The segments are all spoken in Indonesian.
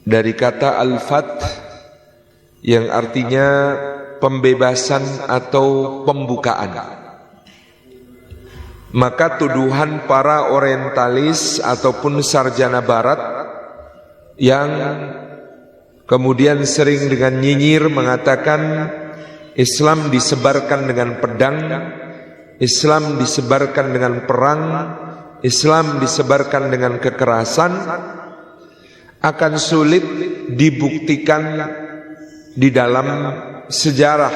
dari kata al-fath yang artinya pembebasan atau pembukaan. Maka tuduhan para orientalis ataupun sarjana barat yang kemudian sering dengan nyinyir mengatakan Islam disebarkan dengan pedang, Islam disebarkan dengan perang, Islam disebarkan dengan kekerasan, akan sulit dibuktikan di dalam sejarah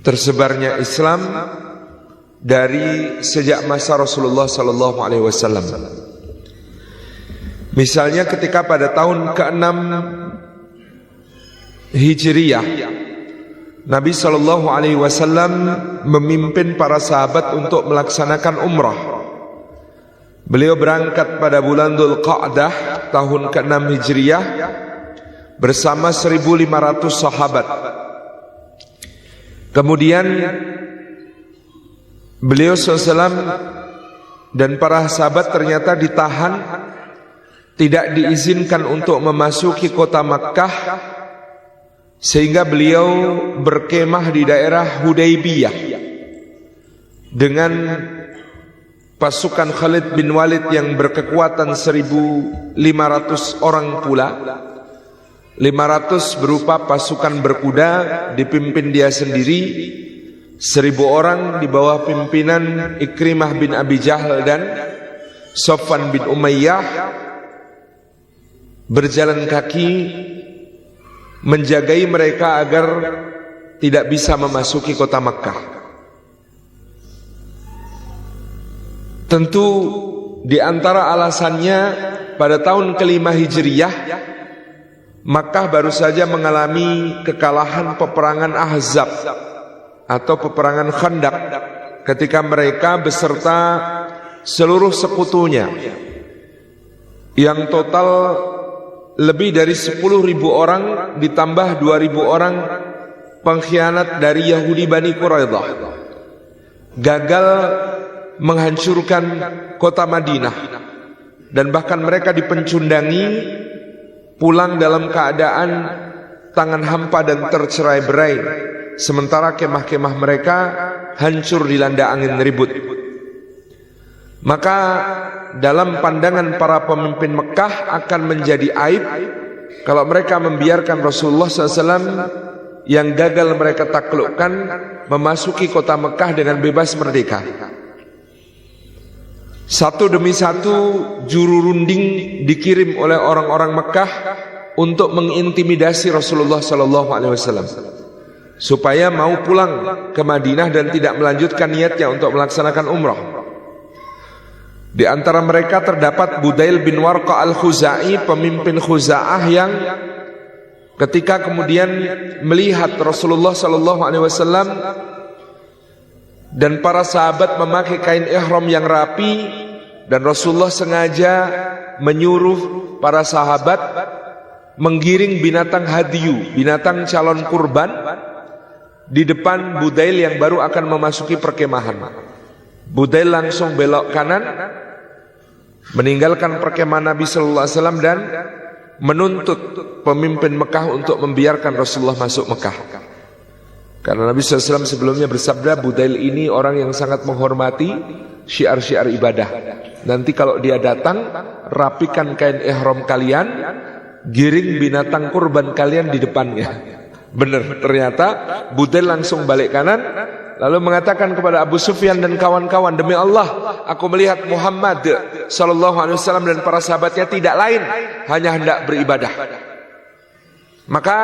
tersebarnya Islam dari sejak masa Rasulullah sallallahu alaihi wasallam. Misalnya ketika pada tahun ke-6 Hijriyah, Nabi sallallahu alaihi wasallam memimpin para sahabat untuk melaksanakan umrah. Beliau berangkat pada bulan Dzulqa'dah tahun ke-6 Hijriyah bersama 1.500 sahabat. Kemudian beliau SAW dan para sahabat ternyata ditahan, tidak diizinkan untuk memasuki kota Makkah, sehingga beliau berkemah di daerah Hudaybiyah dengan pasukan Khalid bin Walid yang berkekuatan 1.500 orang pula. 500 berupa pasukan berkuda dipimpin dia sendiri, 1.000 orang di bawah pimpinan Ikrimah bin Abi Jahal dan Safwan bin Umayyah berjalan kaki menjagai mereka agar tidak bisa memasuki kota Makkah. Tentu di antara alasannya pada tahun ke-5 Hijriyah Makkah baru saja mengalami kekalahan peperangan Ahzab atau peperangan Khandaq ketika mereka beserta seluruh sekutunya yang total lebih dari 10.000 orang ditambah 2.000 orang pengkhianat dari Yahudi Bani Quraidah gagal menghancurkan kota Madinah, dan bahkan mereka dipencundangi pulang dalam keadaan tangan hampa dan tercerai-berai, sementara kemah-kemah mereka hancur dilanda angin ribut. Maka dalam pandangan para pemimpin Mekah akan menjadi aib kalau mereka membiarkan Rasulullah SAW yang gagal mereka taklukkan memasuki kota Mekah dengan bebas merdeka. Satu demi satu juru runding dikirim oleh orang-orang Mekah untuk mengintimidasi Rasulullah SAW supaya mau pulang ke Madinah dan tidak melanjutkan niatnya untuk melaksanakan umrah. Di antara mereka terdapat Budail bin Warqa al-Khuzai, pemimpin Khuza'ah, yang ketika kemudian melihat Rasulullah SAW dan para sahabat memakai kain ihram yang rapi, dan Rasulullah sengaja menyuruh para sahabat menggiring binatang hadyu, binatang calon kurban, di depan Budail yang baru akan memasuki perkemahan. Budail langsung belok kanan, meninggalkan perkemahan Nabi sallallahu alaihi wasallam dan menuntut pemimpin Mekah untuk membiarkan Rasulullah masuk Mekah. Karena Nabi SAW sebelumnya bersabda, Budail ini orang yang sangat menghormati syiar-syiar ibadah. Nanti kalau dia datang, rapikan kain ihram kalian, giring binatang kurban kalian di depannya. Benar, ternyata Budail langsung balik kanan, lalu mengatakan kepada Abu Sufyan dan kawan-kawan, demi Allah, aku melihat Muhammad SAW dan para sahabatnya tidak lain, hanya hendak beribadah. Maka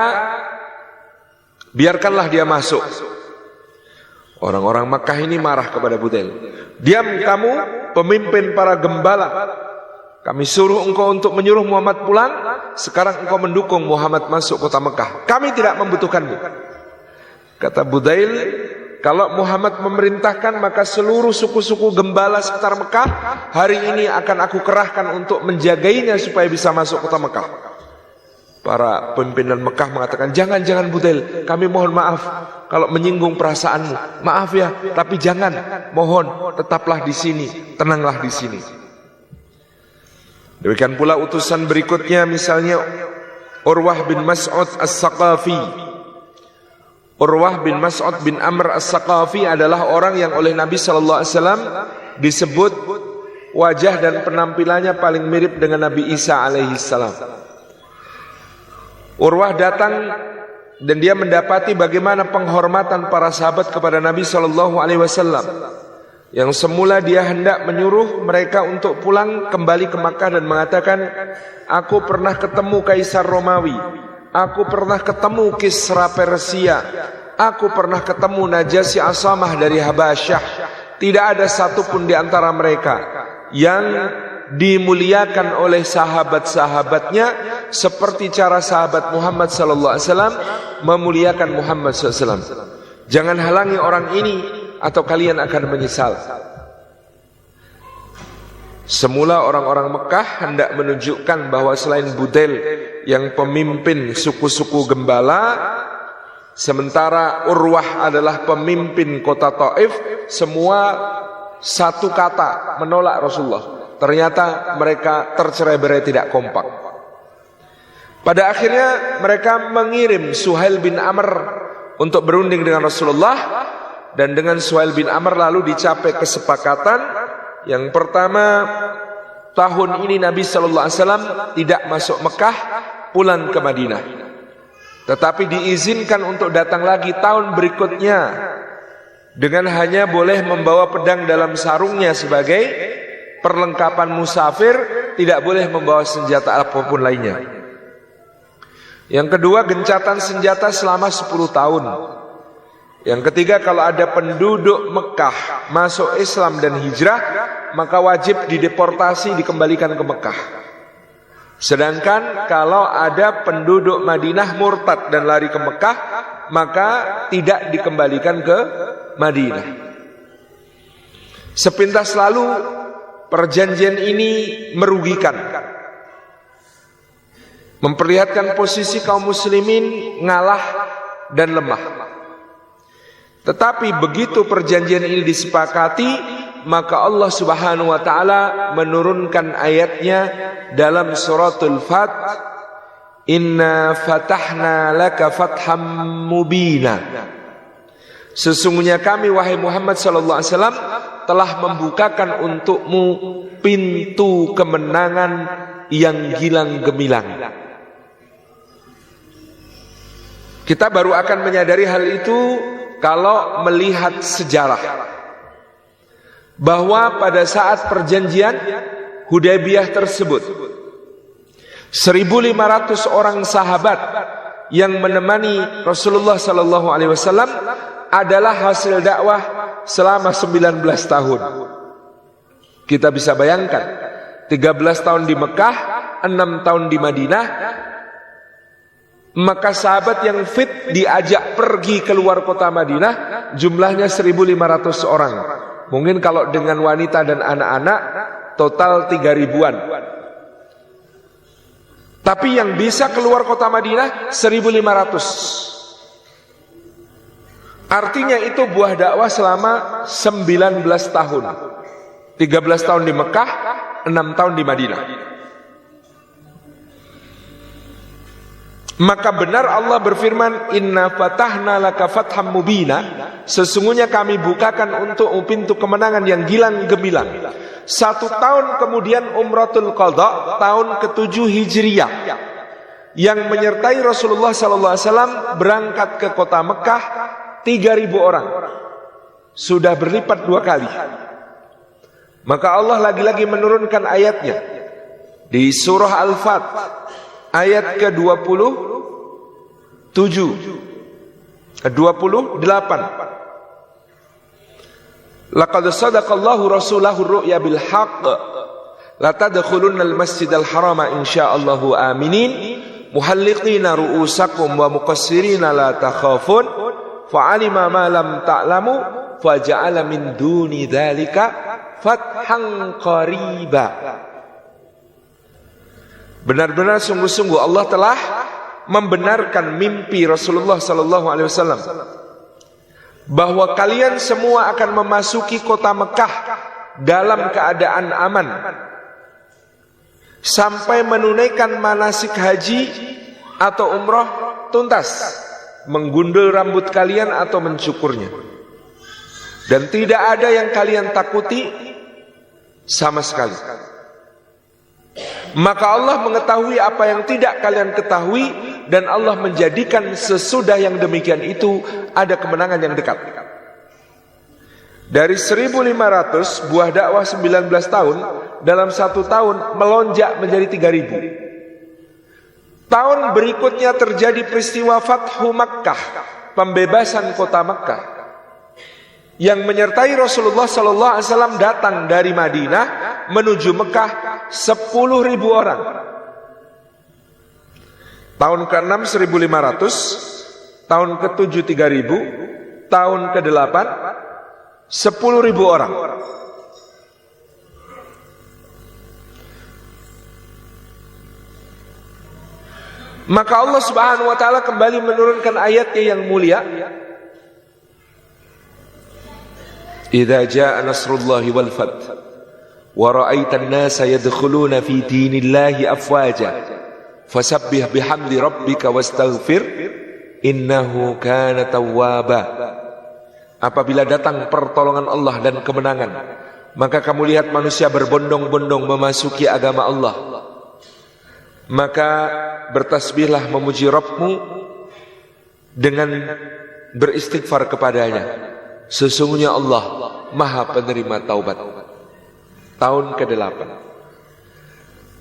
biarkanlah dia masuk. Orang-orang Makkah ini marah kepada Budail. Diam kamu, pemimpin para gembala. Kami suruh engkau untuk menyuruh Muhammad pulang, sekarang engkau mendukung Muhammad masuk kota Mekah. Kami tidak membutuhkanmu. Kata Budail, kalau Muhammad memerintahkan, maka seluruh suku-suku gembala sekitar Mekah hari ini akan aku kerahkan untuk menjagainya supaya bisa masuk kota Mekah. Para pimpinan Mekah mengatakan, jangan Budail, kami mohon maaf kalau menyinggung perasaanmu. Maaf ya, tapi jangan, mohon tetaplah di sini, tenanglah di sini. Demikian pula utusan berikutnya, misalnya Urwah bin Mas'ud As-Saqafi. Urwah bin Mas'ud bin Amr As-Saqafi adalah orang yang oleh Nabi SAW disebut wajah dan penampilannya paling mirip dengan Nabi Isa alaihissalam. Urwah datang dan dia mendapati bagaimana penghormatan para sahabat kepada Nabi SAW, yang semula dia hendak menyuruh mereka untuk pulang kembali ke Makkah dan mengatakan, aku pernah ketemu Kaisar Romawi, aku pernah ketemu Kisra Persia, aku pernah ketemu Najasyi Asamah dari Habasyah. Tidak ada satupun di antara mereka yang dimuliakan oleh sahabat-sahabatnya seperti cara sahabat Muhammad SAW memuliakan Muhammad SAW. Jangan halangi orang ini atau kalian akan menyesal. Semula orang-orang Mekah hendak menunjukkan bahwa selain Budail yang pemimpin suku-suku gembala, sementara Urwah adalah pemimpin kota Taif, semua satu kata menolak Rasulullah. Ternyata mereka tercerai-berai, tidak kompak. Pada akhirnya mereka mengirim Suhail bin Amr untuk berunding dengan Rasulullah, dan dengan Suhail bin Amr lalu dicapai kesepakatan. Yang pertama, tahun ini Nabi SAW tidak masuk Mekah, pulang ke Madinah. Tetapi diizinkan untuk datang lagi tahun berikutnya dengan hanya boleh membawa pedang dalam sarungnya sebagai perlengkapan musafir, tidak boleh membawa senjata apapun lainnya. Yang kedua, gencatan senjata selama 10 tahun. Yang ketiga, kalau ada penduduk Mekah masuk Islam dan hijrah, maka wajib dideportasi, dikembalikan ke Mekah. Sedangkan kalau ada penduduk Madinah murtad dan lari ke Mekah, maka tidak dikembalikan ke Madinah. Sepintas lalu perjanjian ini merugikan, memperlihatkan posisi kaum muslimin ngalah dan lemah. Tetapi begitu perjanjian ini disepakati, maka Allah Subhanahu wa taala menurunkan ayatnya dalam suratul Fath, Inna fatahna laka fatham mubina. Sesungguhnya kami, wahai Muhammad sallallahu alaihi wasallam, telah membukakan untukmu pintu kemenangan yang gilang gemilang. Kita baru akan menyadari hal itu kalau melihat sejarah, bahwa pada saat perjanjian Hudaybiyah tersebut 1.500 orang sahabat yang menemani Rasulullah SAW adalah hasil dakwah selama 19 tahun. Kita bisa bayangkan, 13 tahun di Mekah, 6 tahun di Madinah. Maka sahabat yang fit diajak pergi keluar kota Madinah jumlahnya 1.500 orang. Mungkin kalau dengan wanita dan anak-anak total 3.000-an. Tapi yang bisa keluar kota Madinah 1.500. Artinya itu buah dakwah selama 19 tahun. 13 tahun di Mekah, 6 tahun di Madinah. Maka benar Allah berfirman, Inna fatahna laka fatham mubina. Sesungguhnya kami bukakan untuk pintu kemenangan yang gilang gemilang. 1 tahun kemudian Umratul Qadha, tahun ke-7 Hijriyah, yang menyertai Rasulullah SAW berangkat ke kota Mekah 3.000 orang. Sudah berlipat 2 kali. Maka Allah lagi-lagi menurunkan ayatnya di surah Al-Fath ayat ke-28. Laqad sadaqallahu rasulahu ru'ya bil haqq la tadkhulunnal masjidal harama insyaallahu aminin muhalliqina ru'usakum wa muqassirina la takhafun fa'alima ma lam ta'lamu faja'ala min duni dzalika fathan qariba. Benar-benar sungguh-sungguh Allah telah membenarkan mimpi Rasulullah sallallahu alaihi wasallam bahwa kalian semua akan memasuki kota Mekah dalam keadaan aman. sampai menunaikan manasik haji atau umroh tuntas, menggundul rambut kalian atau mencukurnya. Dan tidak ada yang kalian takuti sama sekali. Maka Allah mengetahui apa yang tidak kalian ketahui, dan Allah menjadikan sesudah yang demikian itu ada kemenangan yang dekat. Dari 1.500 buah dakwah 19 tahun, dalam 1 tahun melonjak menjadi 3.000. Tahun berikutnya terjadi peristiwa Fathu Makkah, pembebasan kota Makkah, yang menyertai Rasulullah SAW datang dari Madinah menuju Mekah 10.000 orang. Tahun ke-6 1.500, tahun ke-7 3.000, tahun ke-8 10.000 orang. Maka Allah Subhanahu wa taala kembali menurunkan ayatnya yang mulia. Idza jaa nasrullahi wal fath wa ra'aitan nasa yadkhuluna fi dinillahi afwaja fasabbih bihamdi rabbika wastaghfir innahu kana tawwaba. Apabila datang pertolongan Allah dan kemenangan, maka kamu lihat manusia berbondong-bondong memasuki agama Allah, maka bertasbihlah memuji Rabbmu dengan beristighfar kepadanya. Sesungguhnya Allah Maha penerima taubat. Tahun ke-8.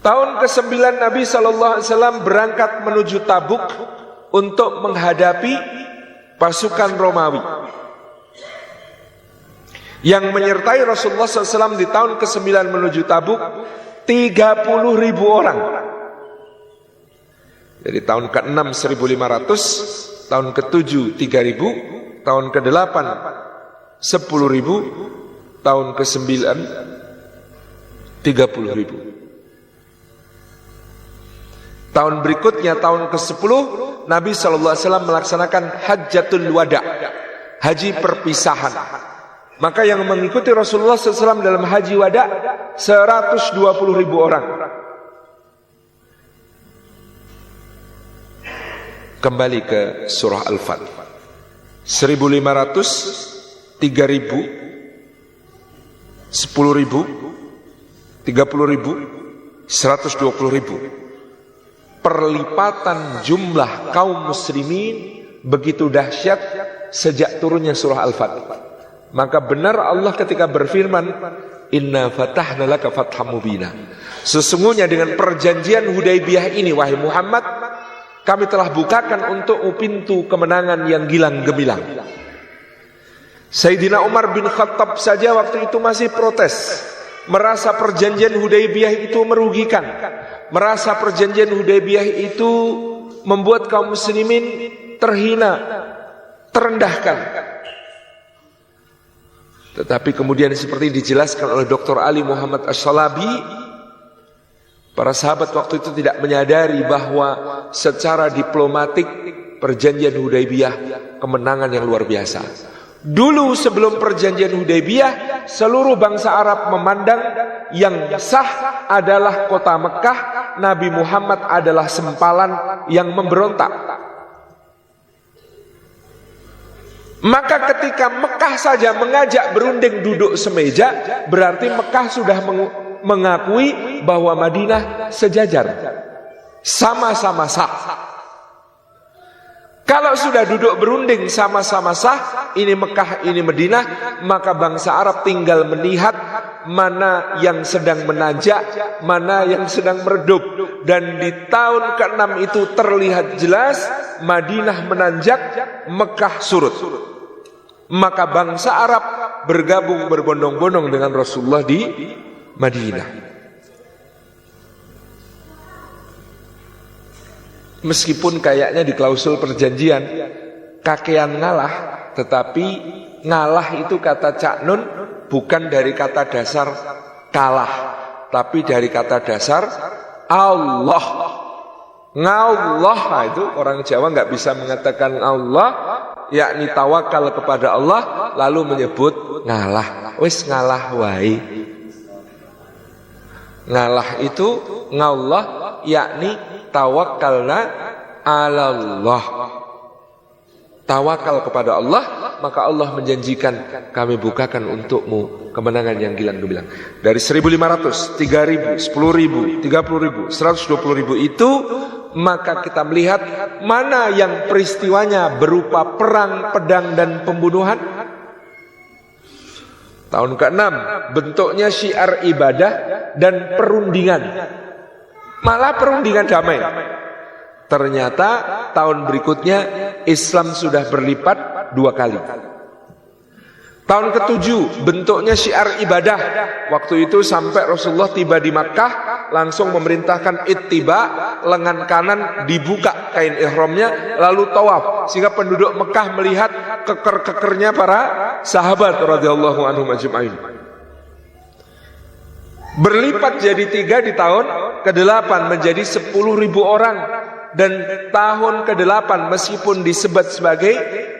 Tahun ke-9 Nabi SAW berangkat menuju Tabuk untuk menghadapi pasukan Romawi. Yang menyertai Rasulullah SAW di tahun ke-9 menuju Tabuk 30.000 orang. Jadi tahun ke-6 1.500, tahun ke-7 3.000, tahun ke-8 10.000, tahun ke-9 30.000. Tahun berikutnya tahun ke-10 Nabi SAW melaksanakan Hajjatul Wada, haji perpisahan. Maka yang mengikuti Rasulullah SAW dalam haji wada 120.000 orang. Kembali ke surah Al-Fath. 1.500, 3.000, 10.000, 30.000, 120.000. Perlipatan jumlah kaum muslimin begitu dahsyat sejak turunnya surah Al-Fath. Maka benar Allah ketika berfirman, Inna fatahna laka fatham mubina. Sesungguhnya dengan perjanjian Hudaybiyah ini, wahai Muhammad, kami telah bukakan untukmu pintu kemenangan yang gilang gemilang. Sayyidina Umar bin Khattab saja waktu itu masih protes, merasa perjanjian Hudaybiyah itu merugikan, merasa perjanjian Hudaybiyah itu membuat kaum muslimin terhina, terendahkan. Tetapi kemudian seperti dijelaskan oleh Dr. Ali Muhammad Ash-Shalabi, para sahabat waktu itu tidak menyadari bahwa secara diplomatik perjanjian Hudaybiyah kemenangan yang luar biasa. Dulu sebelum perjanjian Hudaybiyah, seluruh bangsa Arab memandang yang sah adalah kota Mekah, Nabi Muhammad adalah sempalan yang memberontak. Maka ketika Mekah saja mengajak berunding duduk semeja, berarti Mekah sudah mengakui bahwa Madinah sejajar, sama-sama sah. Kalau sudah duduk berunding sama-sama sah, ini Mekah, ini Madinah, maka bangsa Arab tinggal melihat mana yang sedang menanjak, mana yang sedang meredup. Dan di tahun ke-6 itu terlihat jelas Madinah menanjak, Mekah surut. Maka bangsa Arab bergabung berbondong-bondong dengan Rasulullah di Madinah. Meskipun kayaknya di klausul perjanjian kakean ngalah, tetapi ngalah itu kata Cak Nun bukan dari kata dasar kalah, tapi dari kata dasar Allah. Ngallah, nah itu orang Jawa nggak bisa mengatakan Allah, yakni tawakal kepada Allah lalu menyebut ngalah. Wis ngalah wae. Ngalah itu ngallah, yakni tawakkalna 'alallah. Tawakal kepada Allah, maka Allah menjanjikan kami bukakan untukmu kemenangan yang gilang gemilang. Dari 1.500, 3.000, 10.000, 30.000, 120.000 itu, maka kita melihat mana yang peristiwanya berupa perang, pedang, dan pembunuhan. Tahun ke-6 bentuknya syiar ibadah dan perundingan, malah perundingan damai. Ternyata tahun berikutnya Islam sudah berlipat 2 kali. Tahun ke-7 bentuknya syiar ibadah. Waktu itu sampai Rasulullah tiba di Makkah, langsung memerintahkan ittiba, lengan kanan dibuka kain ihramnya, lalu tawaf, sehingga penduduk Mekah melihat keker-kekernya para sahabat radhiyallahu anhum ajma'in. Berlipat jadi 3 di tahun ke-8 menjadi 10.000 orang. Dan tahun ke-8 meskipun disebut sebagai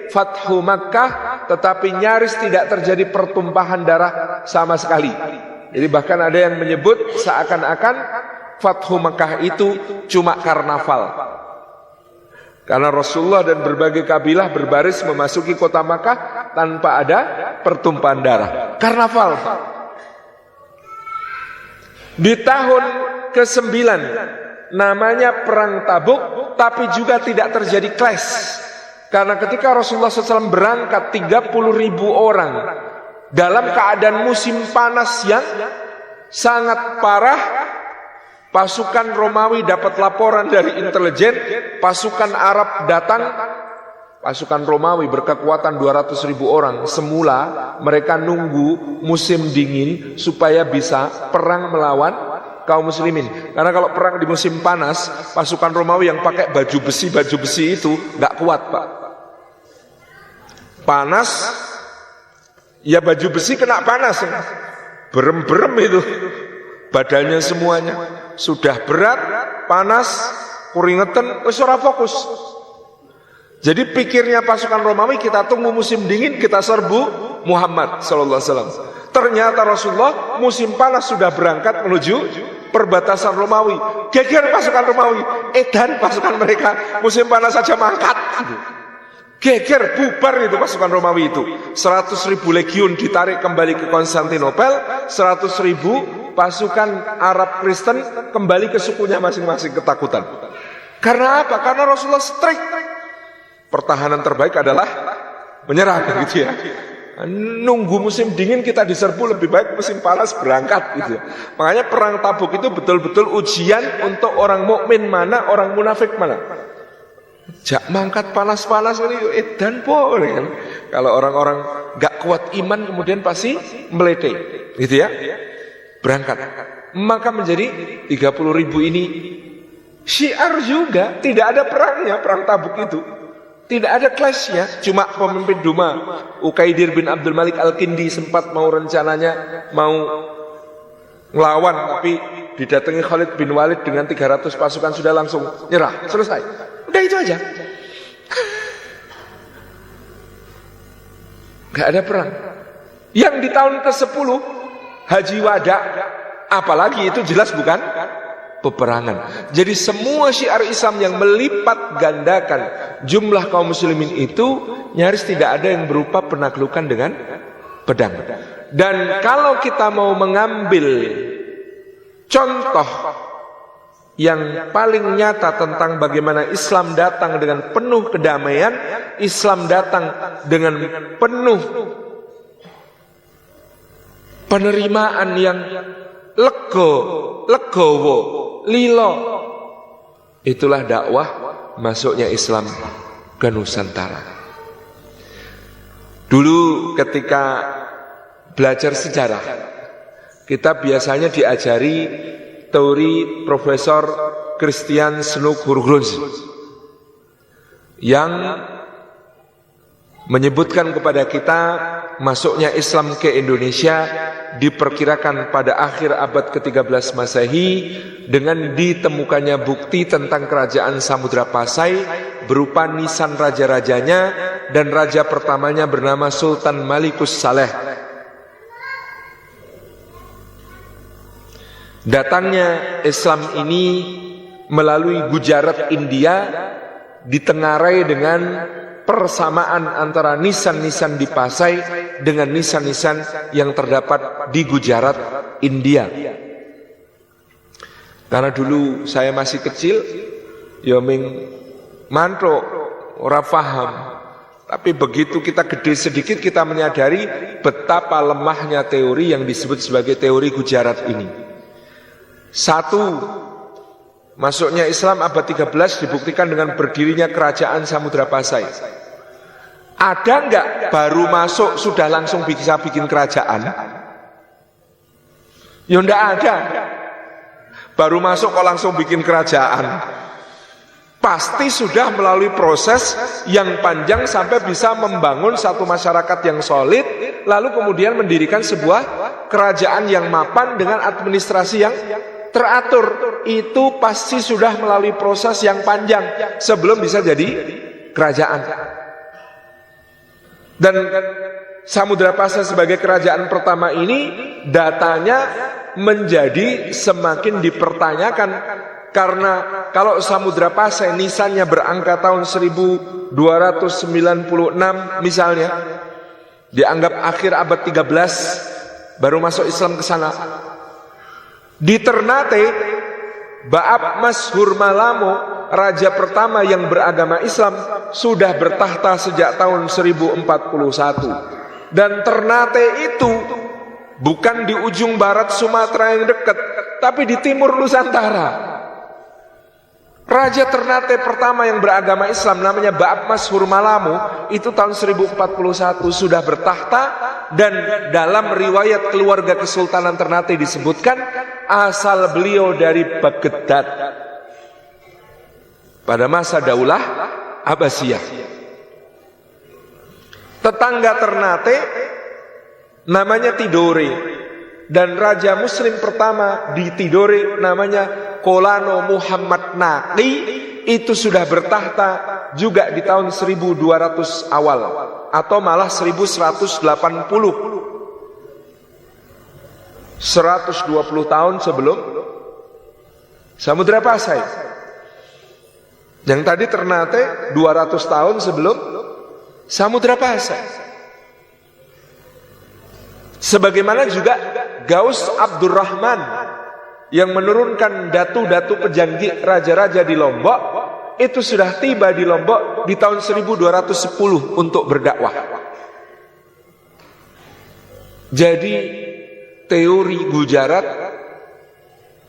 Fathu Makkah, tetapi nyaris tidak terjadi pertumpahan darah sama sekali. Jadi bahkan ada yang menyebut seakan-akan Fathu Makkah itu cuma karnaval, karena Rasulullah dan berbagai kabilah berbaris memasuki kota Makkah tanpa ada pertumpahan darah. Karnaval. Di tahun ke-9 namanya Perang Tabuk, tapi juga tidak terjadi clash. Karena ketika Rasulullah SAW berangkat 30.000 orang dalam keadaan musim panas yang sangat parah, pasukan Romawi dapat laporan dari intelijen, pasukan Arab datang. Pasukan Romawi berkekuatan 200.000 orang. Semula mereka nunggu musim dingin supaya bisa perang melawan kaum muslimin. Karena kalau perang di musim panas, pasukan Romawi yang pakai baju besi itu nggak kuat, Pak. Panas, ya baju besi kena panas, berem-berem itu badannya semuanya. Sudah berat, panas, keringetan, wis ora fokus. Jadi pikirnya pasukan Romawi, kita tunggu musim dingin, kita serbu Muhammad sallallahu alaihi wasallam. Ternyata Rasulullah musim panas sudah berangkat menuju perbatasan Romawi. Geger pasukan Romawi, edan pasukan mereka, musim panas saja mangkat. Geger, bubar itu pasukan Romawi itu. 100.000 legiun ditarik kembali ke Konstantinopel, 100.000 pasukan Arab Kristen kembali ke sukunya masing-masing ketakutan. Karena apa? Karena Rasulullah strict. Pertahanan terbaik adalah menyerah, gitu ya. Nunggu musim dingin kita diserbu, lebih baik musim panas berangkat, gitu. Makanya perang Tabuk itu betul-betul ujian untuk orang mukmin mana, orang munafik mana. Jak mangkat panas-panas ini edan po, kan? Kalau orang-orang gak kuat iman kemudian pasti melete, gitu ya. Berangkat. Maka menjadi 30.000 ini syiar juga, tidak ada perangnya, perang Tabuk itu. Tidak ada clash-nya, cuma pemimpin Duma Ukaidir bin Abdul Malik Al-Kindi sempat mau rencananya mau ngelawan, tapi didatangi Khalid bin Walid dengan 300 pasukan sudah langsung nyerah, selesai. Udah itu aja. Gak ada perang. Yang di tahun ke-10 Haji Wada, apalagi itu jelas bukan peperangan. Jadi semua syiar Islam yang melipat gandakan jumlah kaum muslimin itu nyaris tidak ada yang berupa penaklukan dengan pedang. Dan kalau kita mau mengambil contoh yang paling nyata tentang bagaimana Islam datang dengan penuh kedamaian, Islam datang dengan penuh penerimaan yang legowo, lilo. Itulah dakwah masuknya Islam ke Nusantara. Dulu ketika belajar sejarah, kita biasanya diajari teori Profesor Christian Snoek Hurgronje yang menyebutkan kepada kita masuknya Islam ke Indonesia diperkirakan pada akhir abad ke-13 Masehi dengan ditemukannya bukti tentang kerajaan Samudra Pasai berupa nisan raja-rajanya, dan raja pertamanya bernama Sultan Malikus Saleh. Datangnya Islam ini melalui Gujarat, India, ditengarai dengan persamaan antara nisan-nisan di Pasai dengan nisan-nisan yang terdapat di Gujarat, India. Karena dulu saya masih kecil, ya ming mantrok, ora paham. Tapi begitu kita gede sedikit, kita menyadari betapa lemahnya teori yang disebut sebagai teori Gujarat ini. Satu, masuknya Islam abad 13 dibuktikan dengan berdirinya kerajaan Samudra Pasai. Ada enggak baru masuk sudah langsung bisa bikin kerajaan? Ya enggak ada. Baru masuk kok langsung bikin kerajaan. Pasti sudah melalui proses yang panjang sampai bisa membangun satu masyarakat yang solid, lalu kemudian mendirikan sebuah kerajaan yang mapan dengan administrasi yang teratur. Itu pasti sudah melalui proses yang panjang sebelum bisa jadi kerajaan. Dan Samudra Pasai sebagai kerajaan pertama ini datanya menjadi semakin dipertanyakan. Karena kalau Samudra Pasai nisannya berangka tahun 1296 misalnya, dianggap akhir abad 13 baru masuk Islam ke sana. Di Ternate, Baab Mashur Malamo, raja pertama yang beragama Islam, sudah bertahta sejak tahun 1041. Dan Ternate itu bukan di ujung barat Sumatera yang dekat, tapi di timur Nusantara. Raja Ternate pertama yang beragama Islam namanya Baab Mashur Malamo, itu tahun 1041 sudah bertahta. Dan dalam riwayat keluarga Kesultanan Ternate disebutkan asal beliau dari Baghdad pada masa Daulah Abbasiyah. Tetangga Ternate namanya Tidore, dan raja muslim pertama di Tidore namanya Kolano Muhammad Naqi, itu sudah bertahta juga di tahun 1200 awal atau malah 1180, 120 tahun sebelum Samudra Pasai. Yang tadi Ternate 200 tahun sebelum Samudra Pasai. Sebagaimana juga Gaus Abdurrahman yang menurunkan datu-datu pejanggih raja-raja di Lombok, itu sudah tiba di Lombok di tahun 1210 untuk berdakwah. Jadi teori Gujarat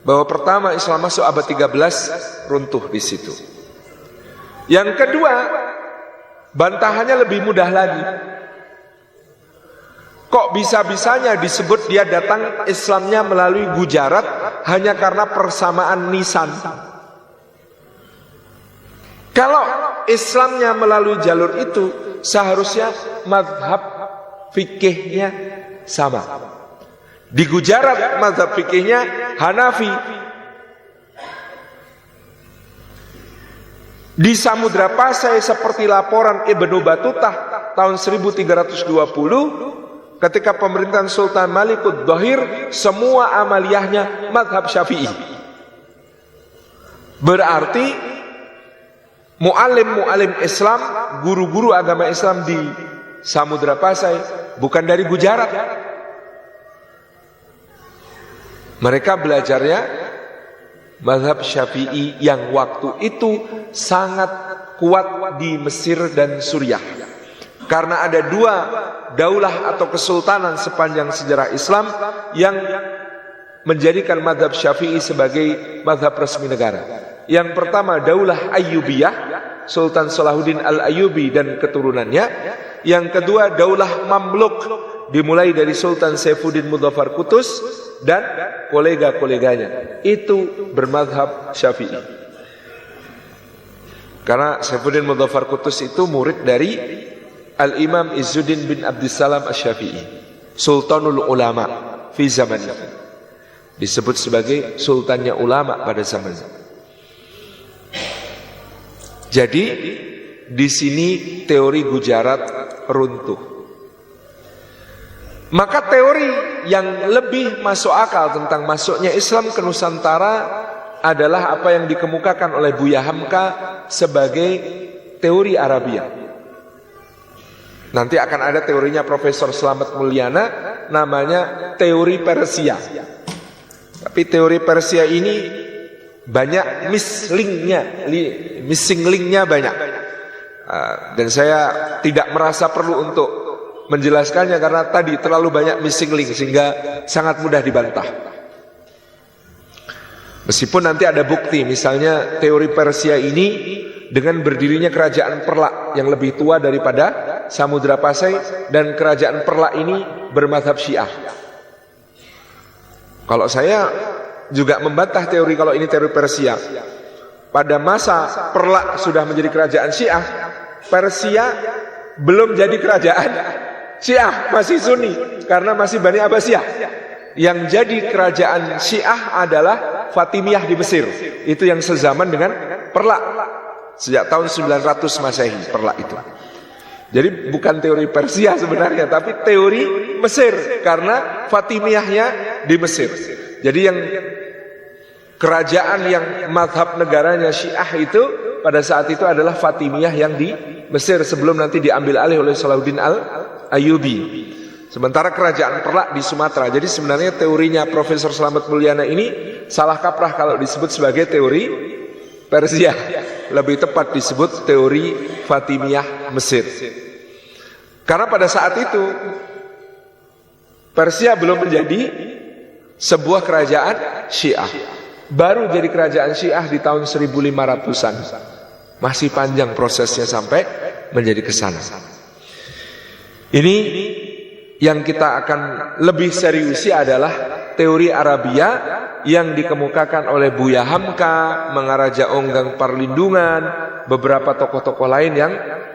bahwa pertama Islam masuk abad 13 runtuh di situ. Yang kedua, bantahannya lebih mudah lagi. Kok bisa-bisanya disebut dia datang Islamnya melalui Gujarat hanya karena persamaan nisan? Kalau Islamnya melalui jalur itu, seharusnya mazhab fikihnya sama. Di Gujarat mazhab fikihnya Hanafi. Di Samudra Pasai seperti laporan Ibnu Batutah tahun 1320, ketika pemerintahan Sultan Malikud Dhahir, semua amaliyahnya mazhab Syafi'i. Berarti mu'alim Islam, guru-guru agama Islam di Samudra Pasai bukan dari Gujarat. Mereka belajarnya mazhab Syafi'i yang waktu itu sangat kuat di Mesir dan Suriah. Karena ada dua daulah atau kesultanan sepanjang sejarah Islam yang menjadikan mazhab Syafi'i sebagai mazhab resmi negara. Yang pertama Daulah Ayyubiyah, Sultan Salahuddin Al-Ayyubi dan keturunannya. Yang kedua Daulah Mamluk, dimulai dari Sultan Saifuddin Mudzaffar Qutus dan kolega-koleganya. Itu bermazhab Syafi'i. Karena Saifuddin Mudzaffar Qutus itu murid dari Al-Imam Izzuddin bin Abdissalam Asy-Syafi'i, Sultanul Ulama fi zamannya. Disebut sebagai sultannya ulama pada zamannya. Jadi di sini teori Gujarat runtuh. Maka teori yang lebih masuk akal tentang masuknya Islam ke Nusantara adalah apa yang dikemukakan oleh Buya Hamka sebagai teori Arabia. Nanti akan ada teorinya Profesor Slamet Mulyana, namanya teori Persia. Tapi teori Persia ini banyak missing linknya banyak. Dan saya tidak merasa perlu untuk menjelaskannya karena tadi terlalu banyak missing link sehingga sangat mudah dibantah. Meskipun nanti ada bukti, misalnya teori Persia ini dengan berdirinya kerajaan Perlak yang lebih tua daripada Samudra Pasai, dan kerajaan Perlak ini bermadzhab Syiah. Kalau saya juga membantah teori kalau ini teori Persia. Pada masa Perlak sudah menjadi kerajaan Syiah, Persia belum jadi kerajaan Syiah, masih Sunni karena masih Bani Abbasiyah. Yang jadi kerajaan Syiah adalah Fatimiyah di Mesir. Itu yang sezaman dengan Perlak sejak tahun 900 Masehi, Perlak itu. Jadi bukan teori Persia sebenarnya, tapi teori Mesir karena Fatimiyahnya di Mesir. Jadi yang kerajaan yang mazhab negaranya Syiah itu pada saat itu adalah Fatimiyah yang di Mesir sebelum nanti diambil alih oleh Salahuddin Al-Ayyubi. Sementara kerajaan Perlak di Sumatera. Jadi sebenarnya teorinya Profesor Slamet Mulyana ini salah kaprah kalau disebut sebagai teori Persia. Lebih tepat disebut teori Fatimiyah Mesir. Karena pada saat itu Persia belum menjadi sebuah kerajaan Syiah. Baru jadi kerajaan Syiah di tahun 1500-an. Masih panjang prosesnya sampai menjadi kesana. Ini yang kita akan lebih seriusi adalah teori Arabia yang dikemukakan oleh Buya Hamka, Mangaraja Onggang Parlindungan, beberapa tokoh-tokoh lain yang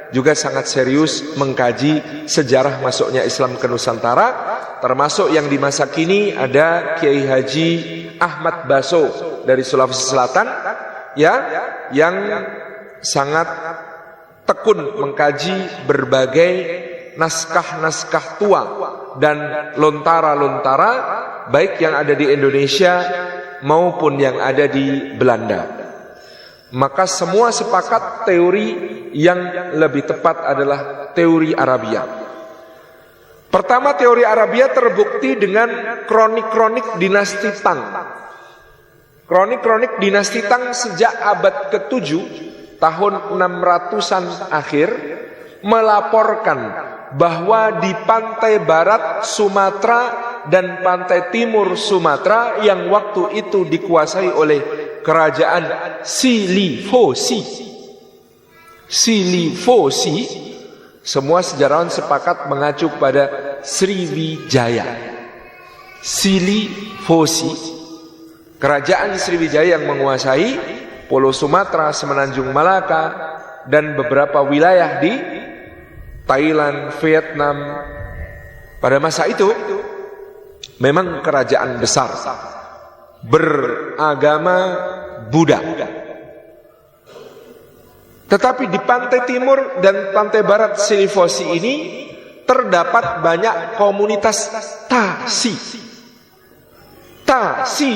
juga sangat serius mengkaji sejarah masuknya Islam ke Nusantara, termasuk yang di masa kini ada Kiai Haji Ahmad Baso dari Sulawesi Selatan ya, yang sangat tekun mengkaji berbagai naskah-naskah tua dan lontara-lontara baik yang ada di Indonesia maupun yang ada di Belanda. Maka semua sepakat teori yang lebih tepat adalah teori Arabia. Pertama, teori Arabia terbukti dengan kronik-kronik dinasti Tang. Kronik-kronik dinasti Tang sejak abad ke-7 tahun 600-an akhir melaporkan bahwa di pantai barat Sumatera dan pantai timur Sumatera yang waktu itu dikuasai oleh kerajaan Silifosi, semua sejarawan sepakat mengacu pada Sriwijaya. Silifosi, kerajaan Sriwijaya yang menguasai Pulau Sumatera, Semenanjung Malaka, dan beberapa wilayah di Thailand, Vietnam. Pada masa itu memang kerajaan besar beragama Buddha. Tetapi di pantai timur dan pantai barat Silifosi ini terdapat banyak komunitas Tasi. Tasi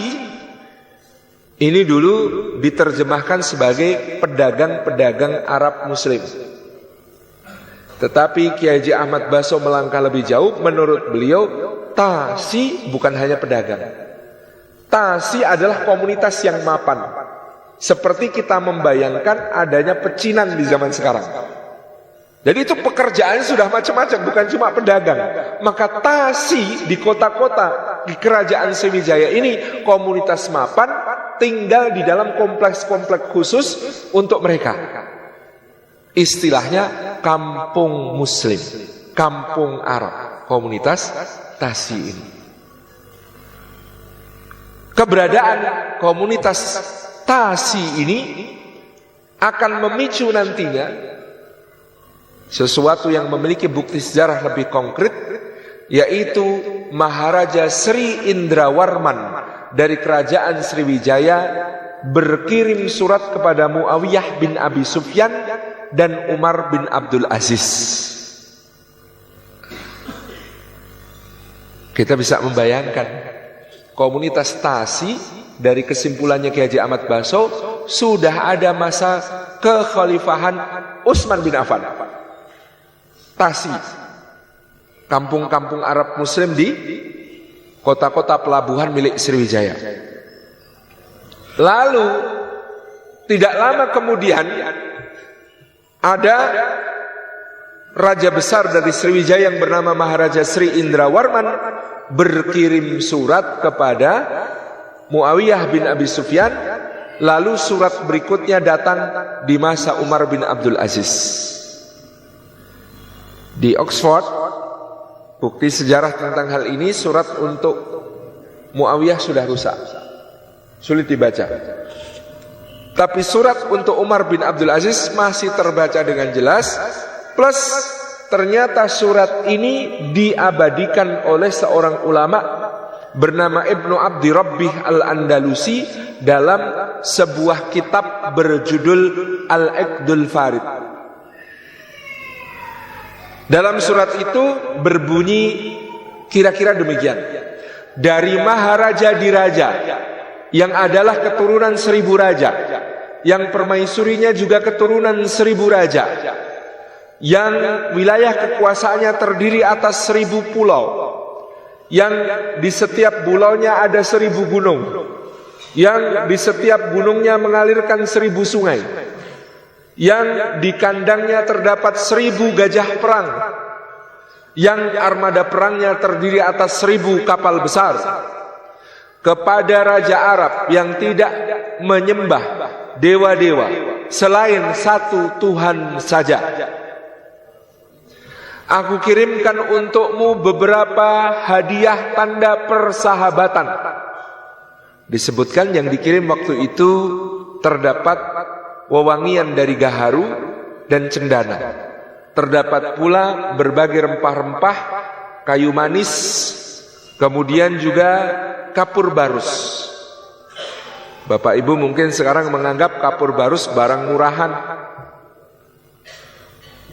ini dulu diterjemahkan sebagai pedagang-pedagang Arab Muslim. Tetapi Kiai Haji Ahmad Baso melangkah lebih jauh. Menurut beliau, Tasi bukan hanya pedagang. Tasi adalah komunitas yang mapan. Seperti kita membayangkan adanya pecinan di zaman sekarang. Jadi itu pekerjaan sudah macam-macam, bukan cuma pedagang. Maka Tasi di kota-kota di kerajaan Sriwijaya ini komunitas mapan, tinggal di dalam kompleks-kompleks khusus untuk mereka. Istilahnya kampung Muslim, kampung Arab, komunitas Tasi ini. Keberadaan komunitas Tasi ini akan memicu nantinya sesuatu yang memiliki bukti sejarah lebih konkret, yaitu Maharaja Sri Indrawarman dari kerajaan Sriwijaya berkirim surat kepada Muawiyah bin Abi Sufyan dan Umar bin Abdul Aziz. Kita bisa membayangkan komunitas Tasi dari kesimpulannya Kiai Haji Ahmad Baso sudah ada masa kekhalifahan Utsman bin Affan. Tasi, kampung-kampung Arab Muslim di kota-kota pelabuhan milik Sriwijaya. Lalu tidak lama kemudian ada raja besar dari Sriwijaya yang bernama Maharaja Sri Indrawarman berkirim surat kepada Muawiyah bin Abi Sufyan. Lalu surat berikutnya datang di masa Umar bin Abdul Aziz. Di Oxford, bukti sejarah tentang hal ini, surat untuk Muawiyah sudah rusak, sulit dibaca. Tapi surat untuk Umar bin Abdul Aziz masih terbaca dengan jelas. Plus ternyata surat ini diabadikan oleh seorang ulama bernama Ibnu Abdi Rabbih Al-Andalusi dalam sebuah kitab berjudul Al-Iqdul Farid. Dalam surat itu berbunyi kira-kira demikian: dari Maharaja Diraja yang adalah keturunan 1000 raja, yang permaisurinya juga keturunan 1000 raja, yang wilayah kekuasaannya terdiri atas 1000 pulau, yang di setiap pulaunya ada 1000 gunung, yang di setiap gunungnya mengalirkan 1000 sungai, yang di kandangnya terdapat 1000 gajah perang, yang armada perangnya terdiri atas 1000 kapal besar, kepada Raja Arab yang tidak menyembah dewa-dewa selain satu Tuhan saja. Aku kirimkan untukmu beberapa hadiah tanda persahabatan. Disebutkan yang dikirim waktu itu terdapat wewangian dari gaharu dan cendana. Terdapat pula berbagai rempah-rempah, kayu manis, kemudian juga kapur barus. Bapak Ibu mungkin sekarang menganggap kapur barus barang murahan,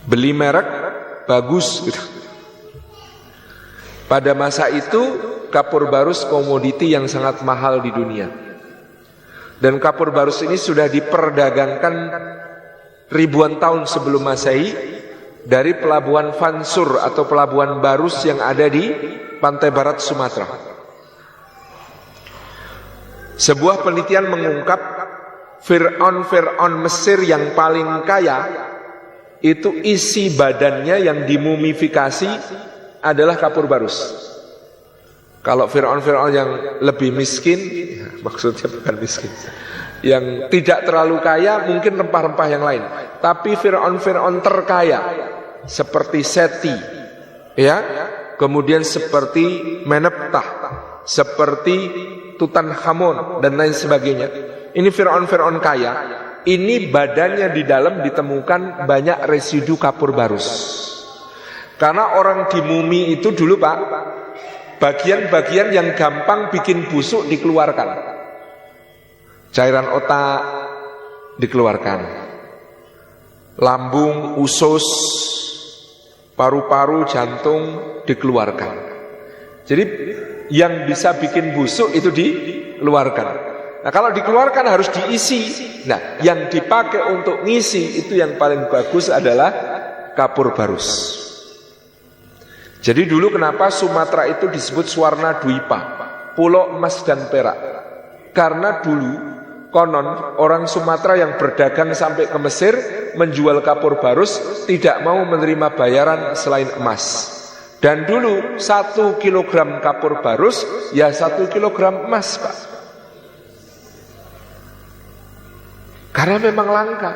beli merek bagus gitu. Pada masa itu kapur barus komoditi yang sangat mahal di dunia. Dan kapur barus ini sudah diperdagangkan ribuan tahun sebelum Masehi dari pelabuhan Fansur atau pelabuhan Barus yang ada di pantai barat Sumatera. Sebuah penelitian mengungkap Fir'aun Mesir yang paling kaya itu isi badannya yang dimumifikasi adalah kapur barus. Kalau Fir'aun yang lebih miskin, ya, maksudnya bukan miskin, yang tidak terlalu kaya mungkin rempah-rempah yang lain. Tapi Fir'aun terkaya seperti Seti, ya, kemudian seperti Meneptah, seperti Tutankhamun dan lain sebagainya. Ini Fir'aun kaya. Ini badannya di dalam ditemukan banyak residu kapur barus. Karena orang di mumi itu dulu Pak, bagian-bagian yang gampang bikin busuk dikeluarkan. Cairan otak dikeluarkan, lambung, usus, paru-paru, jantung dikeluarkan. Jadi yang bisa bikin busuk itu dikeluarkan. Nah kalau dikeluarkan harus diisi. Nah yang dipakai untuk ngisi itu yang paling bagus adalah kapur barus. Jadi dulu kenapa Sumatera itu disebut Swarna Dwipa, pulau emas dan perak? Karena dulu konon orang Sumatera yang berdagang sampai ke Mesir menjual kapur barus tidak mau menerima bayaran selain emas. Dan dulu 1 kilogram kapur barus ya 1 kilogram emas Pak. Karena memang langka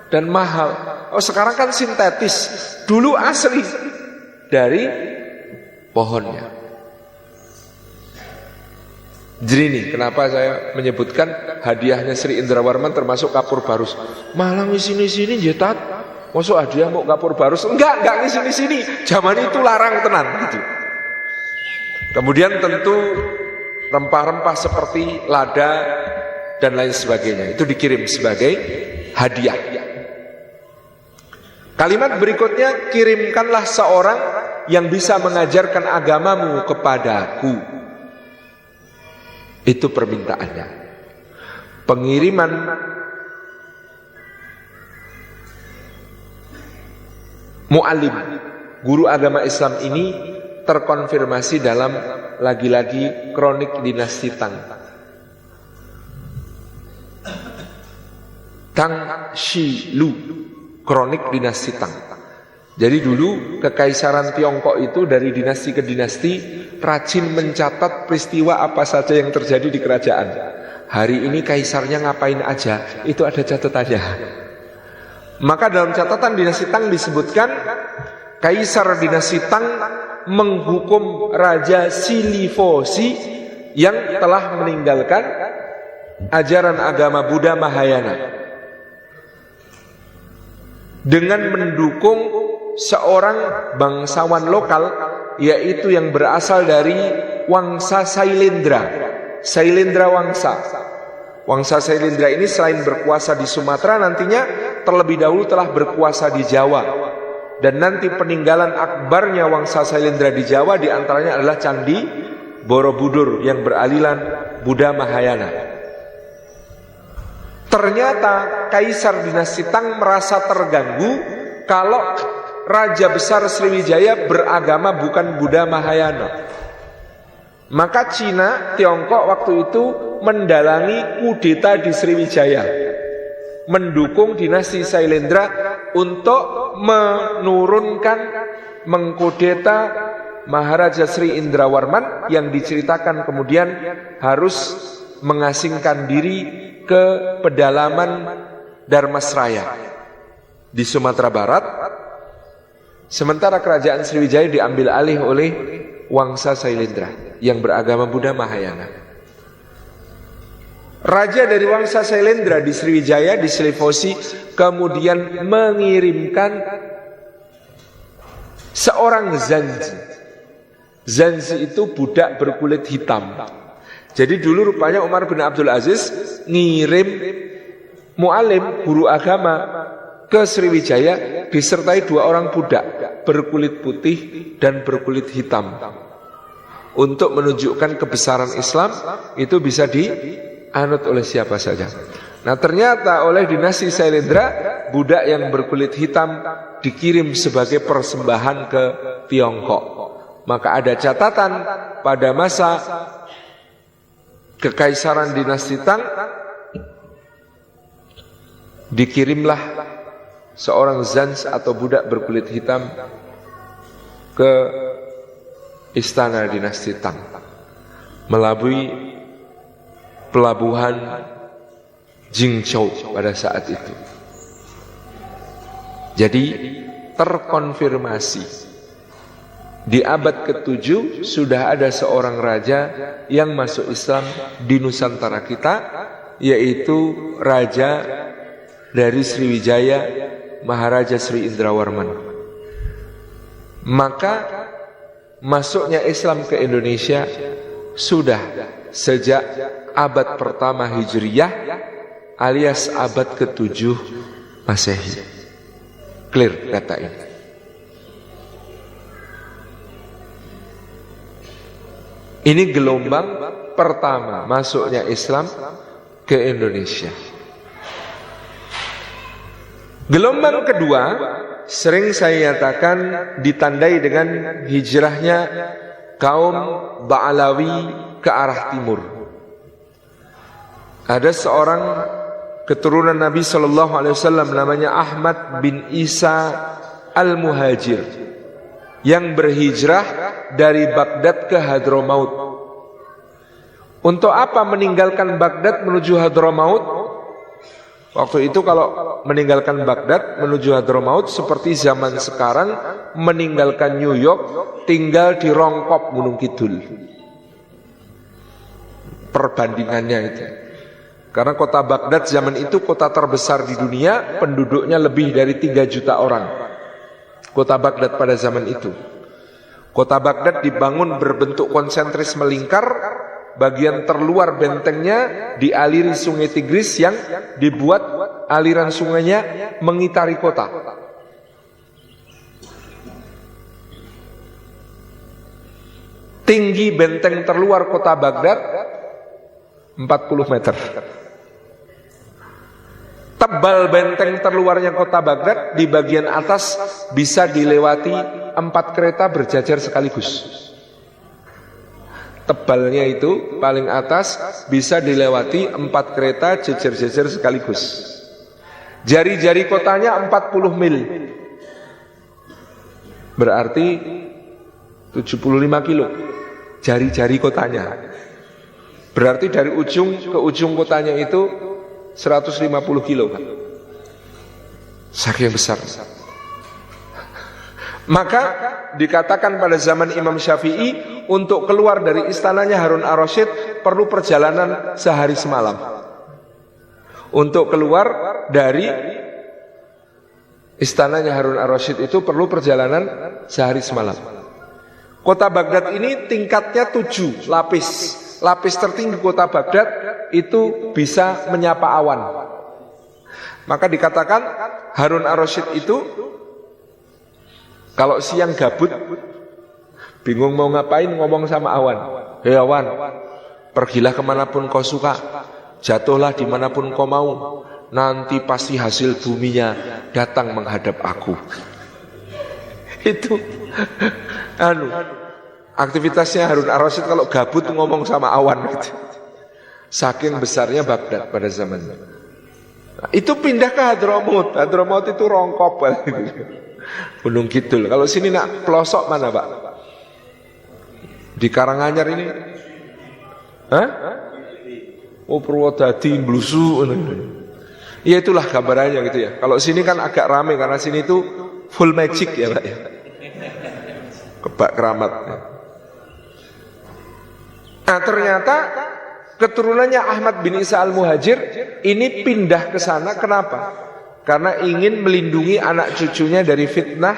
dan mahal. Oh sekarang kan sintetis, dulu asli dari pohonnya. Jadi ini kenapa saya menyebutkan hadiahnya Sri Indrawarman termasuk kapur barus. Malang di sini jetat, masuk hadiah mau kapur barus? Enggak di sini. Zaman itu larang tenan gitu. Kemudian tentu rempah-rempah seperti lada dan lain sebagainya itu dikirim sebagai hadiah. Kalimat berikutnya, kirimkanlah seorang yang bisa mengajarkan agamamu kepadaku. Itu permintaannya. Pengiriman mu'alim, guru agama Islam ini terkonfirmasi dalam lagi-lagi kronik dinasti Tang. Tang Shi Lu, kronik dinasti Tang. Jadi dulu kekaisaran Tiongkok itu dari dinasti ke dinasti rajin mencatat peristiwa apa saja yang terjadi di kerajaan. Hari ini kaisarnya ngapain aja, itu ada catatannya. Maka dalam catatan dinasti Tang disebutkan kaisar dinasti Tang menghukum Raja Silifosi yang telah meninggalkan ajaran agama Buddha Mahayana dengan mendukung seorang bangsawan lokal, yaitu yang berasal dari Wangsa Sailendra. Sailendra Wangsa. Wangsa Sailendra ini selain berkuasa di Sumatera, nantinya terlebih dahulu telah berkuasa di Jawa. Dan nanti peninggalan akbarnya Wangsa Sailendra di Jawa diantaranya adalah Candi Borobudur yang beraliran Buddha Mahayana. Ternyata Kaisar dinasti Tang merasa terganggu kalau Raja Besar Sriwijaya beragama bukan Buddha Mahayana. Maka Cina, Tiongkok waktu itu mendalangi kudeta di Sriwijaya, mendukung dinasti Sailendra untuk menurunkan, mengkudeta Maharaja Sri Indrawarman yang diceritakan kemudian harus mengasingkan diri ke pedalaman Dharmasraya di Sumatera Barat. Sementara kerajaan Sriwijaya diambil alih oleh Wangsa Sailendra yang beragama Buddha Mahayana. Raja dari Wangsa Sailendra di Sriwijaya, di Silifosi, kemudian mengirimkan seorang zanzi. Zanzi itu budak berkulit hitam. Jadi dulu rupanya Umar bin Abdul Aziz ngirim mu'alim, guru agama ke Sriwijaya disertai 2 orang budak berkulit putih dan berkulit hitam. Untuk menunjukkan kebesaran Islam itu bisa dianut oleh siapa saja. Nah ternyata oleh dinasti Sailendra, budak yang berkulit hitam dikirim sebagai persembahan ke Tiongkok. Maka ada catatan pada masa kekaisaran dinasti Tang dikirimlah seorang zanz atau budak berkulit hitam ke istana dinasti Tang melalui pelabuhan Jingzhou pada saat itu. Jadi terkonfirmasi di abad ke-7 sudah ada seorang raja yang masuk Islam di Nusantara kita, yaitu raja dari Sriwijaya, Maharaja Sri Indrawarman. Maka masuknya Islam ke Indonesia sudah sejak abad pertama Hijriyah alias abad ke-7 Masehi. Clear kata ini. Ini gelombang pertama masuknya Islam ke Indonesia. Gelombang kedua sering saya nyatakan ditandai dengan hijrahnya kaum Ba'alawi ke arah timur. Ada seorang keturunan Nabi SAW namanya Ahmad bin Isa Al-Muhajir yang berhijrah dari Baghdad ke Hadramaut. Untuk apa meninggalkan Baghdad menuju Hadramaut? Waktu itu kalau meninggalkan Baghdad menuju Hadramaut seperti zaman sekarang meninggalkan New York tinggal di rongkop Gunung Kidul. Perbandingannya itu. Karena kota Baghdad zaman itu kota terbesar di dunia, penduduknya lebih dari 3 juta orang. Kota Baghdad pada zaman itu. Kota Baghdad dibangun berbentuk konsentris melingkar, bagian terluar bentengnya dialiri sungai Tigris yang dibuat aliran sungainya mengitari kota. Tinggi benteng terluar kota Baghdad 40 meter. Tebal benteng terluarnya kota Baghdad, di bagian atas bisa dilewati 4 kereta berjajar sekaligus. Tebalnya itu paling atas bisa dilewati 4 kereta jejer-jejer sekaligus. Jari-jari kotanya 40 mil. Berarti 75 kilo. Jari-jari kotanya. Berarti dari ujung ke ujung kotanya itu 150 kilo, Pak. Saking besar. Maka dikatakan pada zaman Imam Syafi'i, untuk keluar dari istananya Harun ar-Rasyid perlu perjalanan sehari semalam. Untuk keluar dari istananya Harun ar-Rasyid itu perlu perjalanan sehari semalam. Kota Baghdad ini tingkatnya 7 lapis. Lapis tertinggi kota Baghdad itu bisa menyapa awan. Maka dikatakan Harun ar-Rasyid itu kalau siang gabut, bingung mau ngapain, ngomong sama awan. Hei awan, pergilah kemanapun kau suka, jatuhlah dimanapun kau mau, nanti pasti hasil buminya datang menghadap aku. Itu aktivitasnya Harun ar-Rasyid kalau gabut ngomong sama awan gitu. Saking besarnya Baghdad pada zamannya. Nah, itu pindah ke Hadramaut. Hadramaut itu Rongkop. Gunung Kidul. Kalau sini nak pelosok mana, Pak? Di Karanganyar ini? Hah? Oh, Purwodadi, Blusu. Ya itulah gambarannya gitu ya. Kalau sini kan agak rame karena sini itu full magic ya, Pak ya. Kebak keramat. Nah, ternyata keturunannya Ahmad bin Isa al-Muhajir ini pindah ke sana. Kenapa? Karena ingin melindungi anak cucunya dari fitnah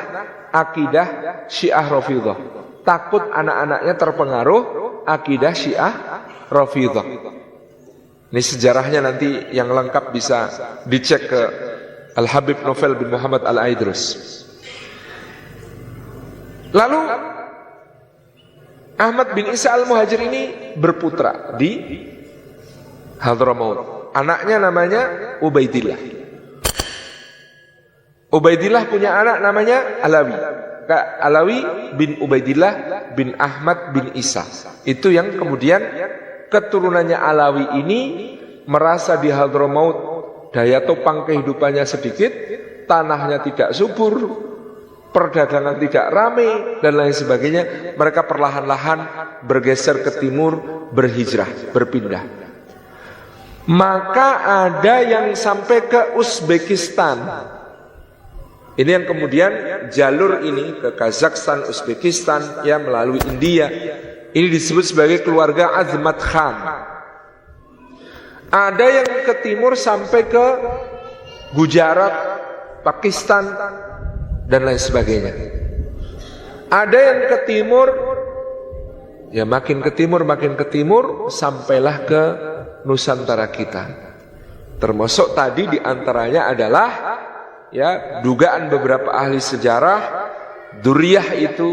akidah Syiah Rafidhah. Takut anak-anaknya terpengaruh akidah Syiah Rafidhah. Ini sejarahnya nanti yang lengkap bisa dicek ke Al-Habib Novel bin Muhammad Al-Aidrus. Lalu Ahmad bin Isa al-Muhajir ini berputra di Hadramaut. Anaknya namanya Ubaidillah. Ubaidillah punya anak namanya Alawi. Alawi bin Ubaidillah bin Ahmad bin Isa. Itu yang kemudian keturunannya Alawi ini merasa di Hadramaut daya topang kehidupannya sedikit, tanahnya tidak subur, perdagangan tidak ramai dan lain sebagainya. Mereka perlahan-lahan bergeser ke timur, berhijrah, berpindah. Maka ada yang sampai ke Uzbekistan. Ini yang kemudian jalur ini ke Kazakhstan, Uzbekistan, ya melalui India. Ini disebut sebagai keluarga Azmat Khan. Ada yang ke timur sampai ke Gujarat, Pakistan, dan lain sebagainya. Ada yang ke timur, ya makin ke timur, sampailah ke Nusantara kita. Termasuk tadi diantaranya adalah ya dugaan beberapa ahli sejarah, Duriyah itu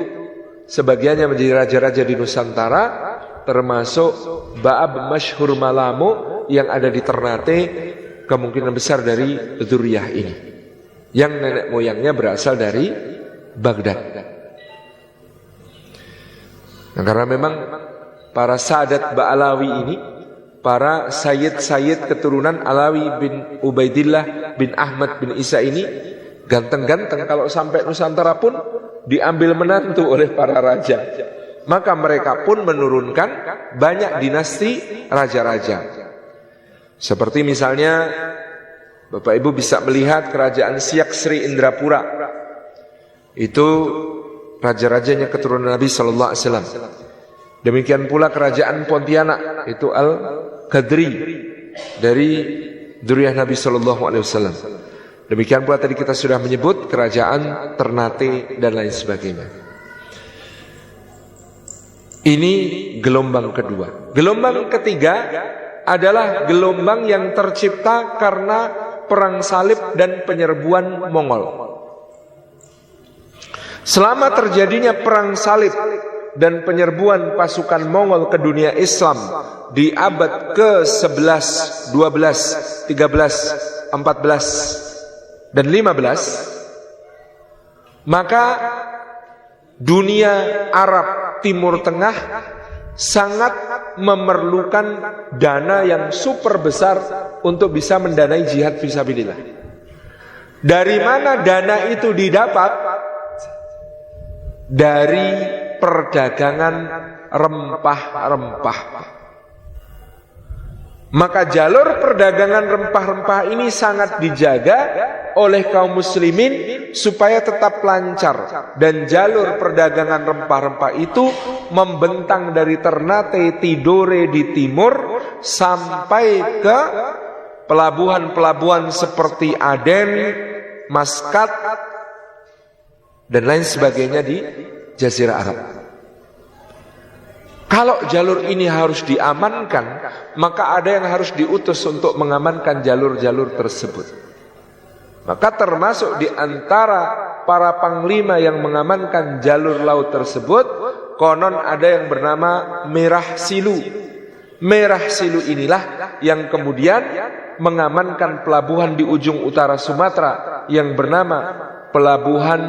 sebagiannya menjadi raja-raja di Nusantara, termasuk Ba'ab Masyhur Malamu yang ada di Ternate, kemungkinan besar dari Duriyah ini, yang nenek moyangnya berasal dari Baghdad. Nah, karena memang para sadat Ba'alawi ini, para sayyid-sayyid keturunan Alawi bin Ubaidillah bin Ahmad bin Isa ini ganteng-ganteng. Kalau sampai Nusantara pun diambil menantu oleh para raja. Maka mereka pun menurunkan banyak dinasti raja-raja. Seperti misalnya Bapak Ibu bisa melihat kerajaan Siak Sri Indrapura. Itu raja-rajanya keturunan Nabi sallallahu alaihi wasallam. Demikian pula kerajaan Pontianak, itu Al-Qadri dari Duriyah Nabi sallallahu alaihi wasallam. Demikian pula tadi kita sudah menyebut kerajaan Ternate dan lain sebagainya. Ini gelombang kedua. Gelombang ketiga adalah gelombang yang tercipta karena perang salib dan penyerbuan Mongol. Selama terjadinya perang salib dan penyerbuan pasukan Mongol ke dunia Islam di abad ke-11, 12, 13, 14, dan 15, maka dunia Arab Timur Tengah sangat memerlukan dana yang super besar untuk bisa mendanai jihad fisabilillah. Dari mana dana itu didapat? Dari perdagangan rempah-rempah. Maka jalur perdagangan rempah-rempah ini sangat dijaga oleh kaum muslimin supaya tetap lancar, dan jalur perdagangan rempah-rempah itu membentang dari Ternate Tidore di timur sampai ke pelabuhan-pelabuhan seperti Aden, Maskat, dan lain sebagainya di Jazirah Arab. Kalau jalur ini harus diamankan, maka ada yang harus diutus untuk mengamankan jalur-jalur tersebut. Maka termasuk di antara para panglima yang mengamankan jalur laut tersebut, konon ada yang bernama Merah Silu. Merah Silu inilah yang kemudian mengamankan pelabuhan di ujung utara Sumatera yang bernama Pelabuhan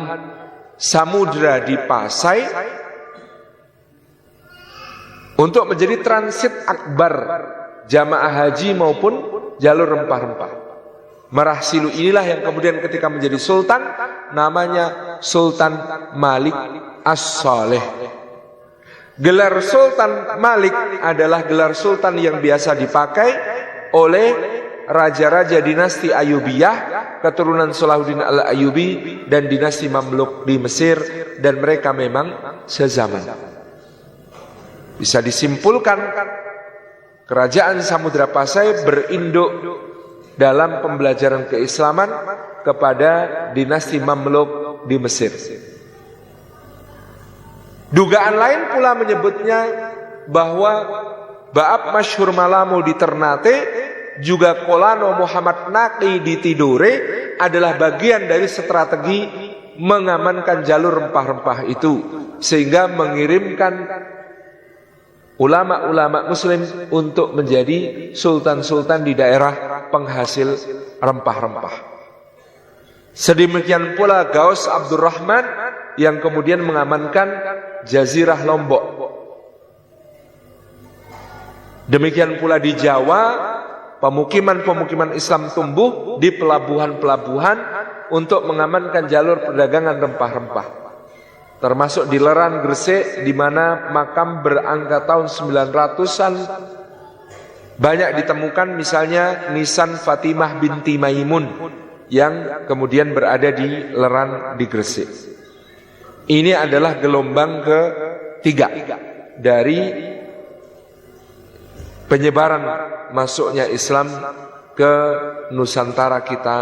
Samudra di Pasai, untuk menjadi transit akbar jamaah haji maupun jalur rempah-rempah. Merah Silu inilah yang kemudian ketika menjadi sultan, namanya Sultan Malik As-Saleh. Gelar Sultan Malik adalah gelar sultan yang biasa dipakai oleh raja-raja dinasti Ayyubiyah, keturunan Salahuddin Al-Ayyubi, dan dinasti Mamluk di Mesir, dan mereka memang sezaman. Bisa disimpulkan kerajaan Samudra Pasai berinduk dalam pembelajaran keislaman kepada dinasti Mamluk di Mesir. Dugaan lain pula menyebutnya bahwa Baab Masyhur Malamu di Ternate, juga Kolano Muhammad Naqi di Tidore adalah bagian dari strategi mengamankan jalur rempah-rempah itu, sehingga mengirimkan ulama-ulama muslim untuk menjadi sultan-sultan di daerah penghasil rempah-rempah. Sedemikian pula Gaus Abdurrahman yang kemudian mengamankan Jazirah Lombok. Demikian pula di Jawa, pemukiman-pemukiman Islam tumbuh di pelabuhan-pelabuhan untuk mengamankan jalur perdagangan rempah-rempah. Termasuk di Leran Gresik, di mana makam berangka tahun 900-an banyak ditemukan, misalnya nisan Fatimah binti Maimun yang kemudian berada di Leran di Gresik. Ini adalah gelombang ketiga dari penyebaran masuknya Islam ke Nusantara kita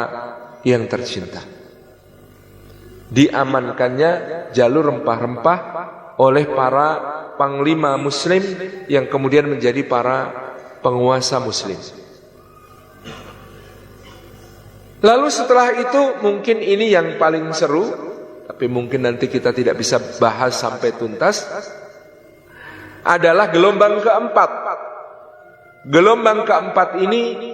yang tercinta. Diamankannya jalur rempah-rempah oleh para panglima muslim yang kemudian menjadi para penguasa muslim. Lalu setelah itu, mungkin ini yang paling seru, tapi mungkin nanti kita tidak bisa bahas sampai tuntas, adalah gelombang keempat. Gelombang keempat ini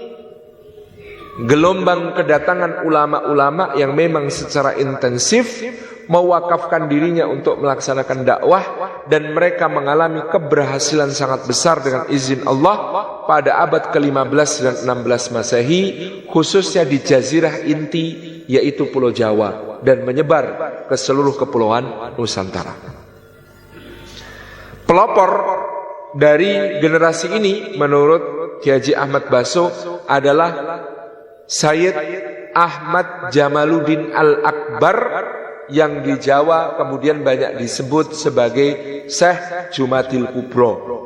gelombang kedatangan ulama-ulama yang memang secara intensif mewakafkan dirinya untuk melaksanakan dakwah, dan mereka mengalami keberhasilan sangat besar dengan izin Allah pada abad ke-15 dan 16 Masehi, khususnya di Jazirah Inti, yaitu Pulau Jawa, dan menyebar ke seluruh kepulauan Nusantara. Pelopor dari generasi ini menurut Kiai Haji Ahmad Baso adalah Sayyid Ahmad Jamaluddin Al-Akbar, yang di Jawa kemudian banyak disebut sebagai Syekh Jumadil Kubro.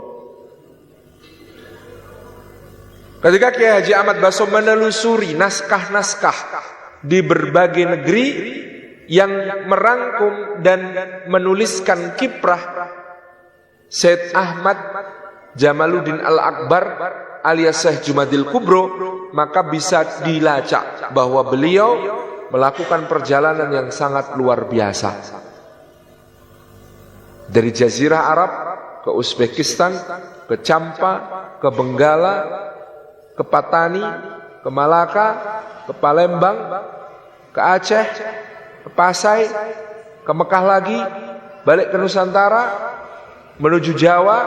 Ketika Kiai Haji Ahmad Baso menelusuri naskah-naskah di berbagai negeri yang merangkum dan menuliskan kiprah Sayyid Ahmad Jamaluddin Al-Akbar alias Syekh Jumadil Kubro, maka bisa dilacak bahwa beliau melakukan perjalanan yang sangat luar biasa. Dari Jazirah Arab ke Uzbekistan, ke Champa, ke Benggala, ke Patani, ke Malaka, ke Palembang, ke Aceh, ke Pasai, ke Mekah lagi, balik ke Nusantara, menuju Jawa,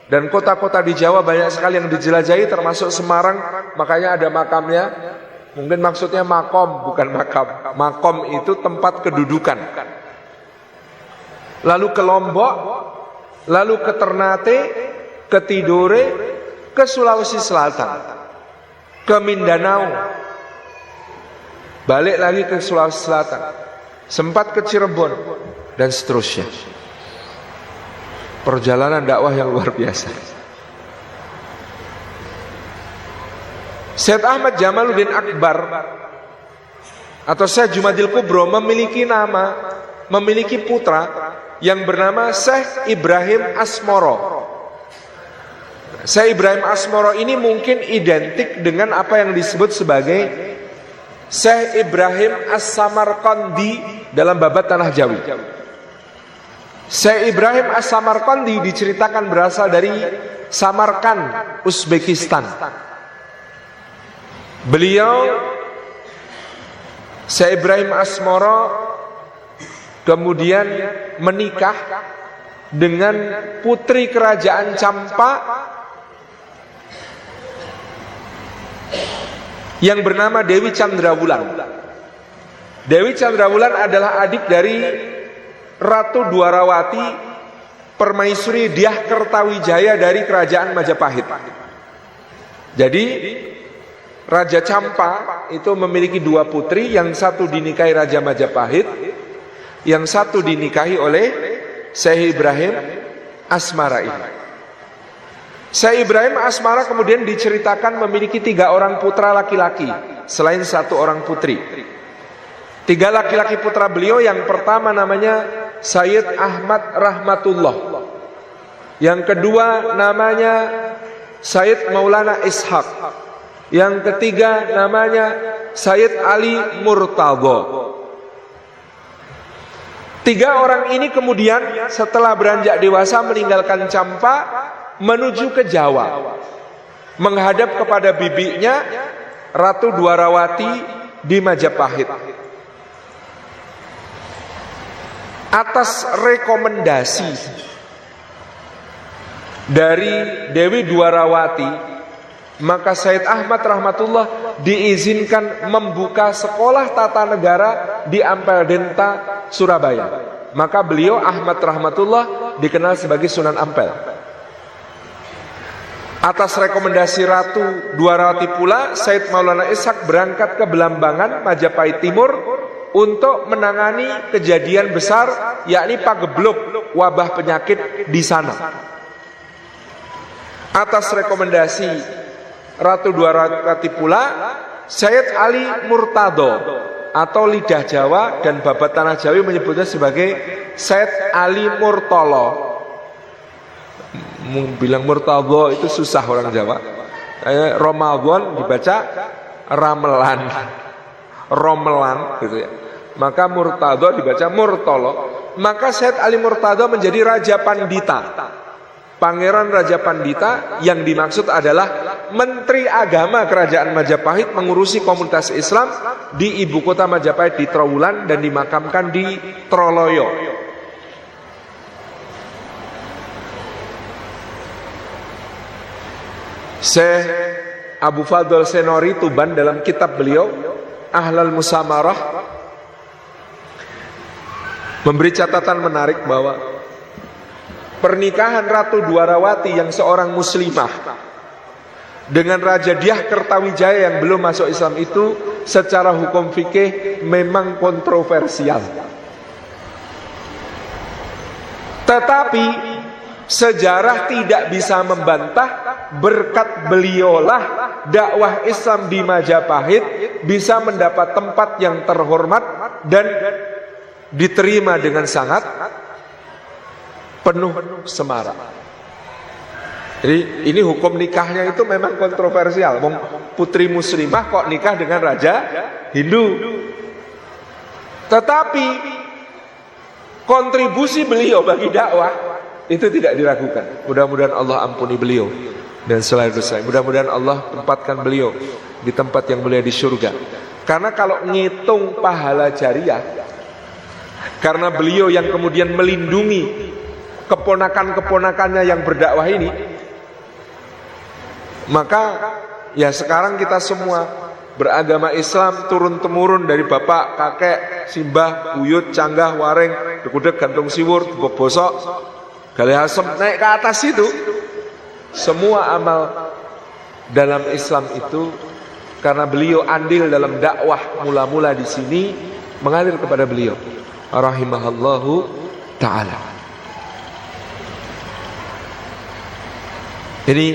dan kota-kota di Jawa banyak sekali yang dijelajahi termasuk Semarang, makanya ada makamnya. Mungkin maksudnya makom, bukan makam. Makom itu tempat kedudukan. Lalu ke Lombok, lalu ke Ternate, ke Tidore, ke Sulawesi Selatan, ke Mindanao, balik lagi ke Sulawesi Selatan, sempat ke Cirebon, dan seterusnya. Perjalanan dakwah yang luar biasa. Syekh Ahmad Jamaluddin Akbar atau Syekh Jumadil Kubro memiliki nama, memiliki putra yang bernama Syekh Ibrahim Asmoro. Syekh Ibrahim Asmoro ini mungkin identik dengan apa yang disebut sebagai Syekh Ibrahim As-Samarqandi dalam babat Tanah Jawi. Syekh Ibrahim As-Samarqandi diceritakan berasal dari Samarkand, Uzbekistan. Beliau, Syekh Ibrahim Asmoro, kemudian menikah dengan putri kerajaan Champa yang bernama Dewi Chandrawulan. Dewi Chandrawulan adalah adik dari Ratu Dwarawati Permaisuri Dyah Kertawijaya dari kerajaan Majapahit. Jadi Raja Champa itu memiliki dua putri, yang satu dinikahi Raja Majapahit, yang satu dinikahi oleh Syekh Ibrahim Asmara ini. Syekh Ibrahim Asmara kemudian diceritakan memiliki 3 orang putra laki-laki selain 1 orang putri. 3 laki-laki putra beliau, yang pertama namanya Sayyid Ahmad Rahmatullah, yang kedua namanya Sayyid Maulana Ishaq, yang ketiga namanya Sayyid Ali Murtadha. 3 orang ini kemudian setelah beranjak dewasa meninggalkan Champa menuju ke Jawa, menghadap kepada bibinya Ratu Dwarawati di Majapahit. Atas rekomendasi dari Dewi Dwarawati, maka Sayyid Ahmad Rahmatullah diizinkan membuka sekolah tata negara di Ampel Denta, Surabaya. Maka beliau Ahmad Rahmatullah dikenal sebagai Sunan Ampel. Atas rekomendasi Ratu Dwarawati pula, Sayyid Maulana Ishaq berangkat ke Belambangan, Majapahit Timur untuk menangani kejadian besar, yakni pagebluk, wabah penyakit di sana. Atas rekomendasi Ratu Dwarawati pula, Sayyid Ali Murtadha atau lidah Jawa dan babat Tanah Jawi menyebutnya sebagai Sayyid Ali Murtala. Bilang Murtadha itu susah orang Jawa. Ramadan dibaca Ramelan, Romelan gitu ya. Maka Murtadha dibaca Murtala. Maka Sayyid Ali Murtadha menjadi Raja Pandita, Pangeran Raja Pandita, yang dimaksud adalah Menteri Agama Kerajaan Majapahit mengurusi komunitas Islam di ibu kota Majapahit di Trowulan dan dimakamkan di Troloyo. Syekh Abu Fadl Senori Tuban dalam kitab beliau Ahlal Musamarah memberi catatan menarik bahwa pernikahan Ratu Dwarawati yang seorang muslimah dengan Raja Dyah Kertawijaya yang belum masuk Islam itu secara hukum fikih memang kontroversial. Tetapi sejarah tidak bisa membantah, berkat beliaulah dakwah Islam di Majapahit bisa mendapat tempat yang terhormat dan diterima dengan sangat penuh semarak. Jadi ini hukum nikahnya itu memang kontroversial. Putri muslimah kok nikah dengan raja Hindu. Tetapi kontribusi beliau bagi dakwah itu tidak diragukan. Mudah-mudahan Allah ampuni beliau dan selain dosa. Mudah-mudahan Allah tempatkan beliau di tempat yang mulia di surga. Karena kalau ngitung pahala jariah, karena beliau yang kemudian melindungi keponakan-keponakannya yang berdakwah ini, maka ya sekarang kita semua beragama Islam turun-temurun dari bapak, kakek, simbah, buyut, canggah, wareng, dekudek, gantung siwur, tebok bosok, gali asem, naik ke atas itu. Semua amal dalam Islam itu karena beliau andil dalam dakwah mula-mula di sini mengalir kepada beliau. Rahimahallahu ta'ala. Ini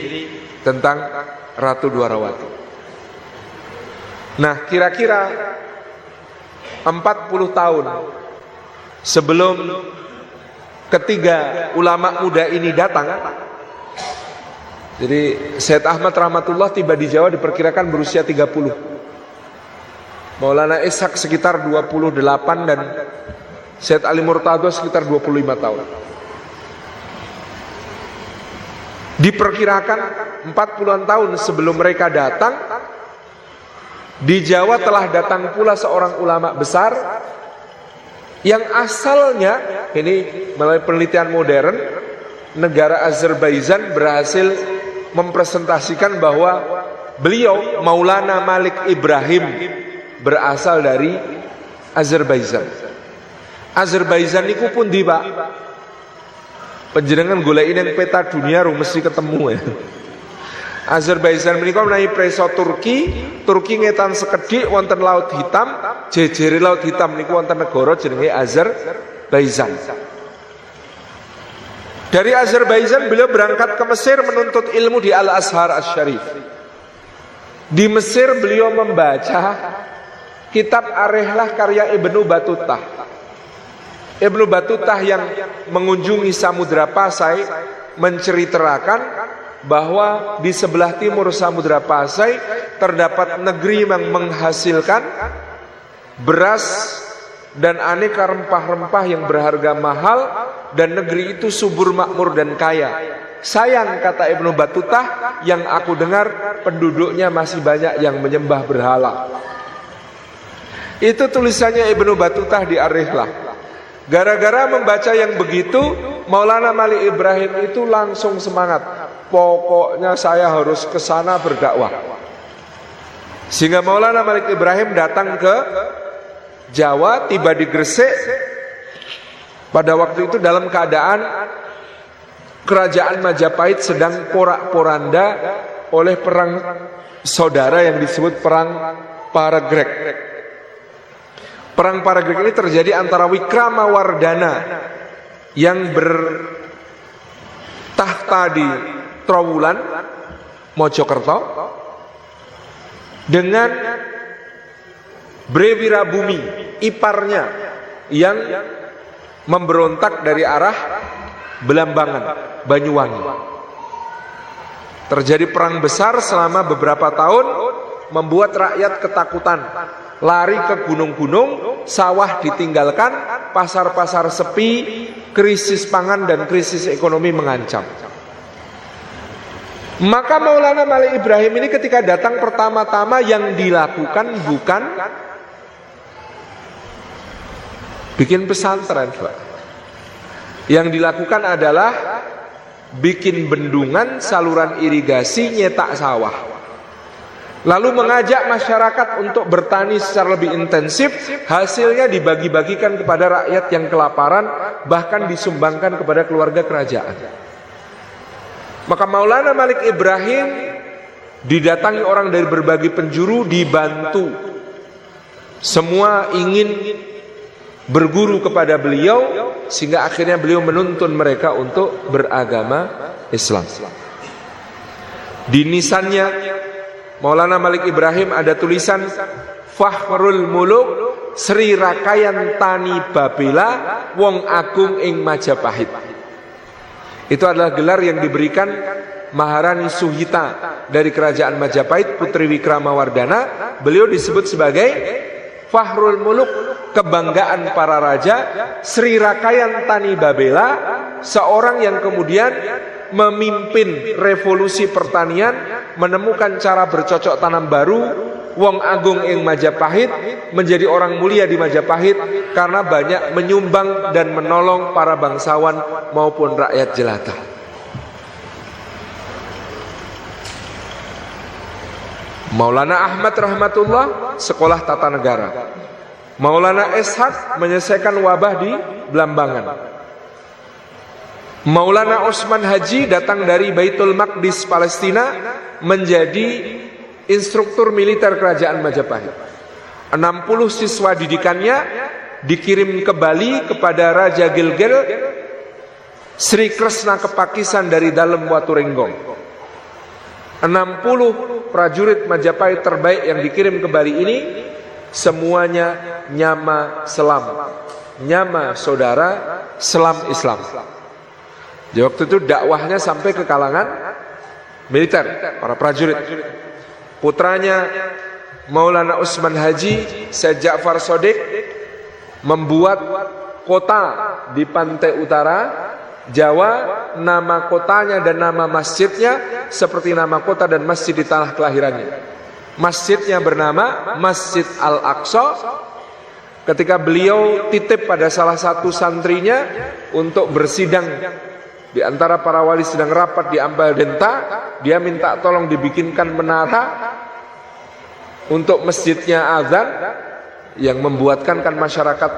tentang Ratu Dwarawati. Nah, kira-kira 40 tahun sebelum ketiga ulama muda ini datang, jadi Syed Ahmad Rahmatullah tiba di Jawa diperkirakan berusia 30, Maulana Ishaq sekitar 28, dan Syed Ali Murtado sekitar 25 tahun. Diperkirakan 40-an tahun sebelum mereka datang, di Jawa telah datang pula seorang ulama besar yang asalnya, ini melalui penelitian modern, negara Azerbaijan berhasil mempresentasikan bahwa beliau Maulana Malik Ibrahim berasal dari Azerbaijan. Azerbaijan niku pun di Pak, panjenengan goleki ning peta dunia mesti ketemu ya. Azerbaijan menika menawi preso Turki ngetan sekedhik wonten Laut Hitam, jejere Laut Hitam niku wonten negara jenenge Azerbaijan. Dari Azerbaijan beliau berangkat ke Mesir menuntut ilmu di Al-Azhar Asy-Syarif. Di Mesir beliau membaca kitab Ar-Rihlah karya Ibnu Battutah. Ibnu Battutah yang mengunjungi Samudra Pasai menceritakan bahwa di sebelah timur Samudra Pasai terdapat negeri yang menghasilkan beras dan aneka rempah-rempah yang berharga mahal, dan negeri itu subur, makmur dan kaya. Sayang, kata Ibnu Battutah, yang aku dengar penduduknya masih banyak yang menyembah berhala. Itu tulisannya Ibnu Battutah di Ar-Rihlah. Gara-gara membaca yang begitu, Maulana Malik Ibrahim itu langsung semangat. Pokoknya saya harus ke sana berdakwah. Sehingga Maulana Malik Ibrahim datang ke Jawa, tiba di Gresik. Pada waktu itu dalam keadaan kerajaan Majapahit sedang porak-poranda oleh perang saudara yang disebut perang Paragreg. Perang Paragreg ini terjadi antara Wikramawardhana yang bertahta di Trowulan, Mojokerto, dengan Brewirabumi, iparnya, yang memberontak dari arah Belambangan, Banyuwangi. Terjadi perang besar selama beberapa tahun, membuat rakyat ketakutan, lari ke gunung-gunung, sawah ditinggalkan, pasar-pasar sepi, krisis pangan dan krisis ekonomi mengancam. Maka Maulana Malik Ibrahim ini ketika datang pertama-tama yang dilakukan bukan bikin pesantren, Pak. Yang dilakukan adalah bikin bendungan, saluran irigasi, nyetak sawah. Lalu mengajak masyarakat untuk bertani secara lebih intensif, hasilnya dibagi-bagikan kepada rakyat yang kelaparan, bahkan disumbangkan kepada keluarga kerajaan. Maka Maulana Malik Ibrahim didatangi orang dari berbagai penjuru, dibantu. Semua ingin berguru kepada beliau, sehingga akhirnya beliau menuntun mereka untuk beragama Islam. Di nisannya Maulana Malik Ibrahim ada tulisan Fakhrul Muluk Sri Rakayan Tani Babila Wong Agung ing Majapahit. Itu adalah gelar yang diberikan Maharani Suhita dari kerajaan Majapahit, Putri Wikramawardhana. Beliau disebut sebagai Fahrul Muluk, kebanggaan para raja, Sri Rakayan Tani Babela, seorang yang kemudian memimpin revolusi pertanian, menemukan cara bercocok tanam baru, wong agung ing Majapahit, menjadi orang mulia di Majapahit karena banyak menyumbang dan menolong para bangsawan maupun rakyat jelata. Maulana Ahmad rahmatullah, sekolah tata negara. Maulana Ishaq menyelesaikan wabah di Blambangan. Maulana Osman Haji datang dari Baitul Maqdis Palestina, menjadi instruktur militer kerajaan Majapahit. 60 siswa didikannya dikirim ke Bali kepada Raja Gilgil Sri Kresna Kepakisan dari Dalem Waturenggong. 60 prajurit Majapahit terbaik yang dikirim ke Bali ini semuanya nyama selam, nyama saudara, selam Islam. Di waktu itu dakwahnya sampai ke kalangan militer, para prajurit. Putranya Maulana Usman Haji, Syed Ja'far Shodiq, membuat kota di pantai utara Jawa, nama kotanya dan nama masjidnya seperti nama kota dan masjid di tanah kelahirannya. Masjidnya bernama Masjid Al-Aqsa. Ketika beliau titip pada salah satu santrinya untuk bersidang di antara para wali sedang rapat di Ambal Denta, dia minta tolong dibikinkan menara untuk masjidnya azan, yang membuatkan kan masyarakat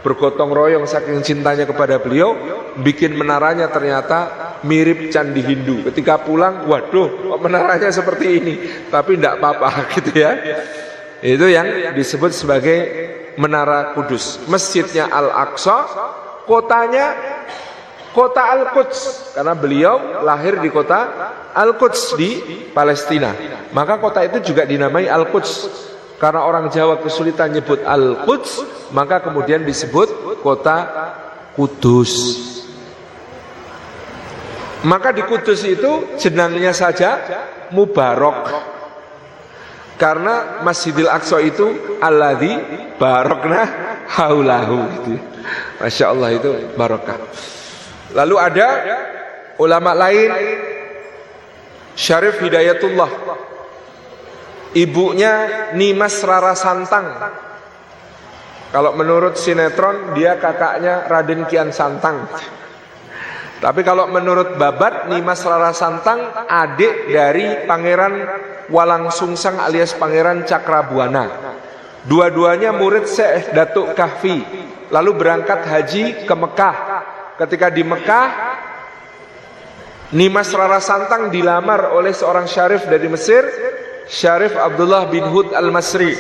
bergotong royong saking cintanya kepada beliau. Bikin menaranya ternyata mirip candi Hindu. Ketika pulang, waduh, menaranya seperti ini, tapi tidak apa-apa gitu ya. Itu yang disebut sebagai Menara Kudus. Masjidnya Al-Aqsa, kotanya kota Al-Quds, karena beliau lahir di kota Al-Quds di Palestina. Maka kota itu juga dinamai Al-Quds. Karena orang Jawa kesulitan nyebut Al-Quds, maka kemudian disebut kota Kudus. Maka di Kudus itu jenangnya saja Mubarak. Karena Masjidil Aqsa itu alladzi barakna haulahu gitu. Masya Allah, itu barakah. Lalu ada ulama lain, Syarif Hidayatullah, ibunya Nimas Rara Santang. Kalau menurut sinetron dia kakaknya Raden Kian Santang. Tapi kalau menurut babat, Nimas Rara Santang adik dari Pangeran Walang Sungsang alias Pangeran Cakrabuana. Dua-duanya murid Syekh Datuk Kahfi. Lalu berangkat haji ke Mekah. Ketika di Mekah, Nimas Rara Santang dilamar oleh seorang syarif dari Mesir, Syarif Abdullah bin Hud al-Masri.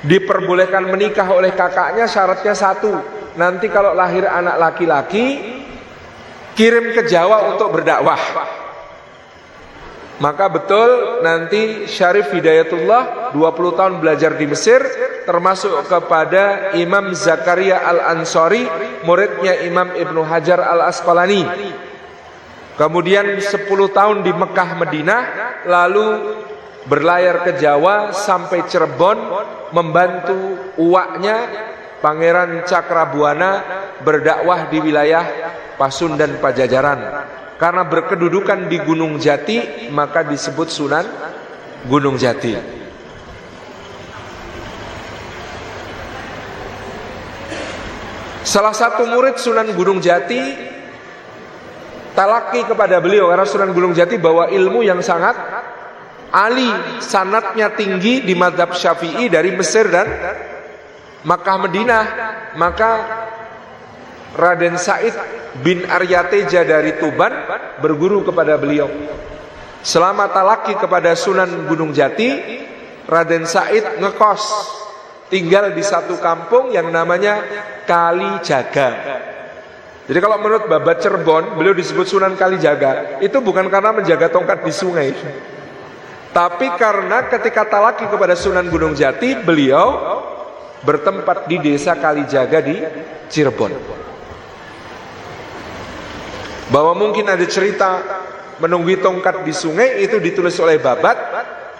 Diperbolehkan menikah oleh kakaknya, syaratnya satu, nanti kalau lahir anak laki-laki kirim ke Jawa untuk berdakwah. Maka betul nanti Syarif Hidayatullah 20 tahun belajar di Mesir, termasuk kepada Imam Zakaria Al-Ansari, muridnya Imam Ibnu Hajar Al-Asqalani. Kemudian 10 tahun di Mekah Madinah, lalu berlayar ke Jawa sampai Cirebon, membantu uwaknya Pangeran Cakrabuana berdakwah di wilayah Pasundan Pajajaran. Karena berkedudukan di Gunung Jati, maka disebut Sunan Gunung Jati. Salah satu murid Sunan Gunung Jati talaki kepada beliau, karena Sunan Gunung Jati bawa ilmu yang sangat ali, sanadnya tinggi di mazhab Syafi'i dari Mesir dan Makkah Madinah. Maka Raden Said bin Aryateja dari Tuban berguru kepada beliau. Selama talaki kepada Sunan Gunung Jati, Raden Said ngekos, tinggal di satu kampung yang namanya Kalijaga. Jadi kalau menurut babat Cirebon, beliau disebut Sunan Kalijaga, itu bukan karena menjaga tongkat di sungai, tapi karena ketika talaki kepada Sunan Gunung Jati, beliau bertempat di desa Kalijaga di Cirebon. Bahwa mungkin ada cerita menunggu tongkat di sungai, itu ditulis oleh babat,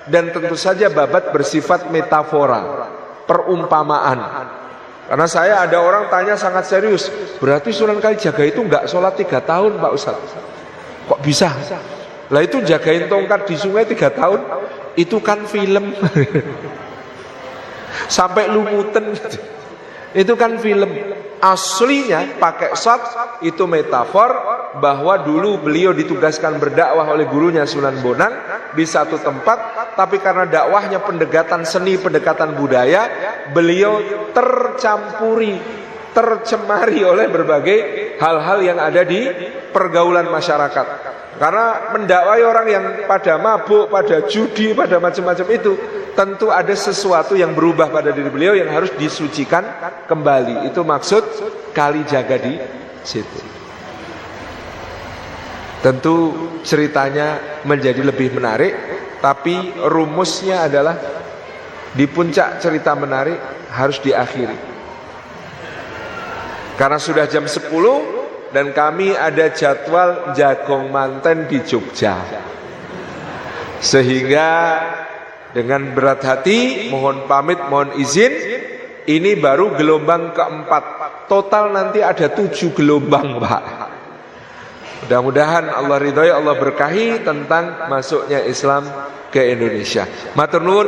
dan tentu saja babat bersifat metafora. perumpamaan. Karena saya ada orang tanya sangat serius, berarti Sunan Kalijaga itu enggak sholat 3 tahun Pak Ustadz? Kok bisa? Lah itu jagain tongkat di sungai 3 tahun, itu kan film. Sampai lumutan. Itu kan film. Aslinya pakai shot itu metafor bahwa dulu beliau ditugaskan berdakwah oleh gurunya Sunan Bonang di satu tempat, tapi karena dakwahnya pendekatan seni, pendekatan budaya, beliau tercemari oleh berbagai hal-hal yang ada di pergaulan masyarakat. Karena mendakwai orang yang pada mabuk, pada judi, pada macam-macam itu, tentu ada sesuatu yang berubah pada diri beliau yang harus disucikan kembali. Itu maksud Kalijaga di situ. Tentu ceritanya menjadi lebih menarik, tapi rumusnya adalah di puncak cerita menarik harus diakhiri. Karena sudah jam 10 dan kami ada jadwal jagong manten di Jogja. Sehingga dengan berat hati mohon pamit, mohon izin. Ini baru gelombang keempat. Total nanti ada 7 gelombang, Pak. Mudah-mudahan Allah ridhoi, Allah berkahi tentang masuknya Islam ke Indonesia. Matur nuwun.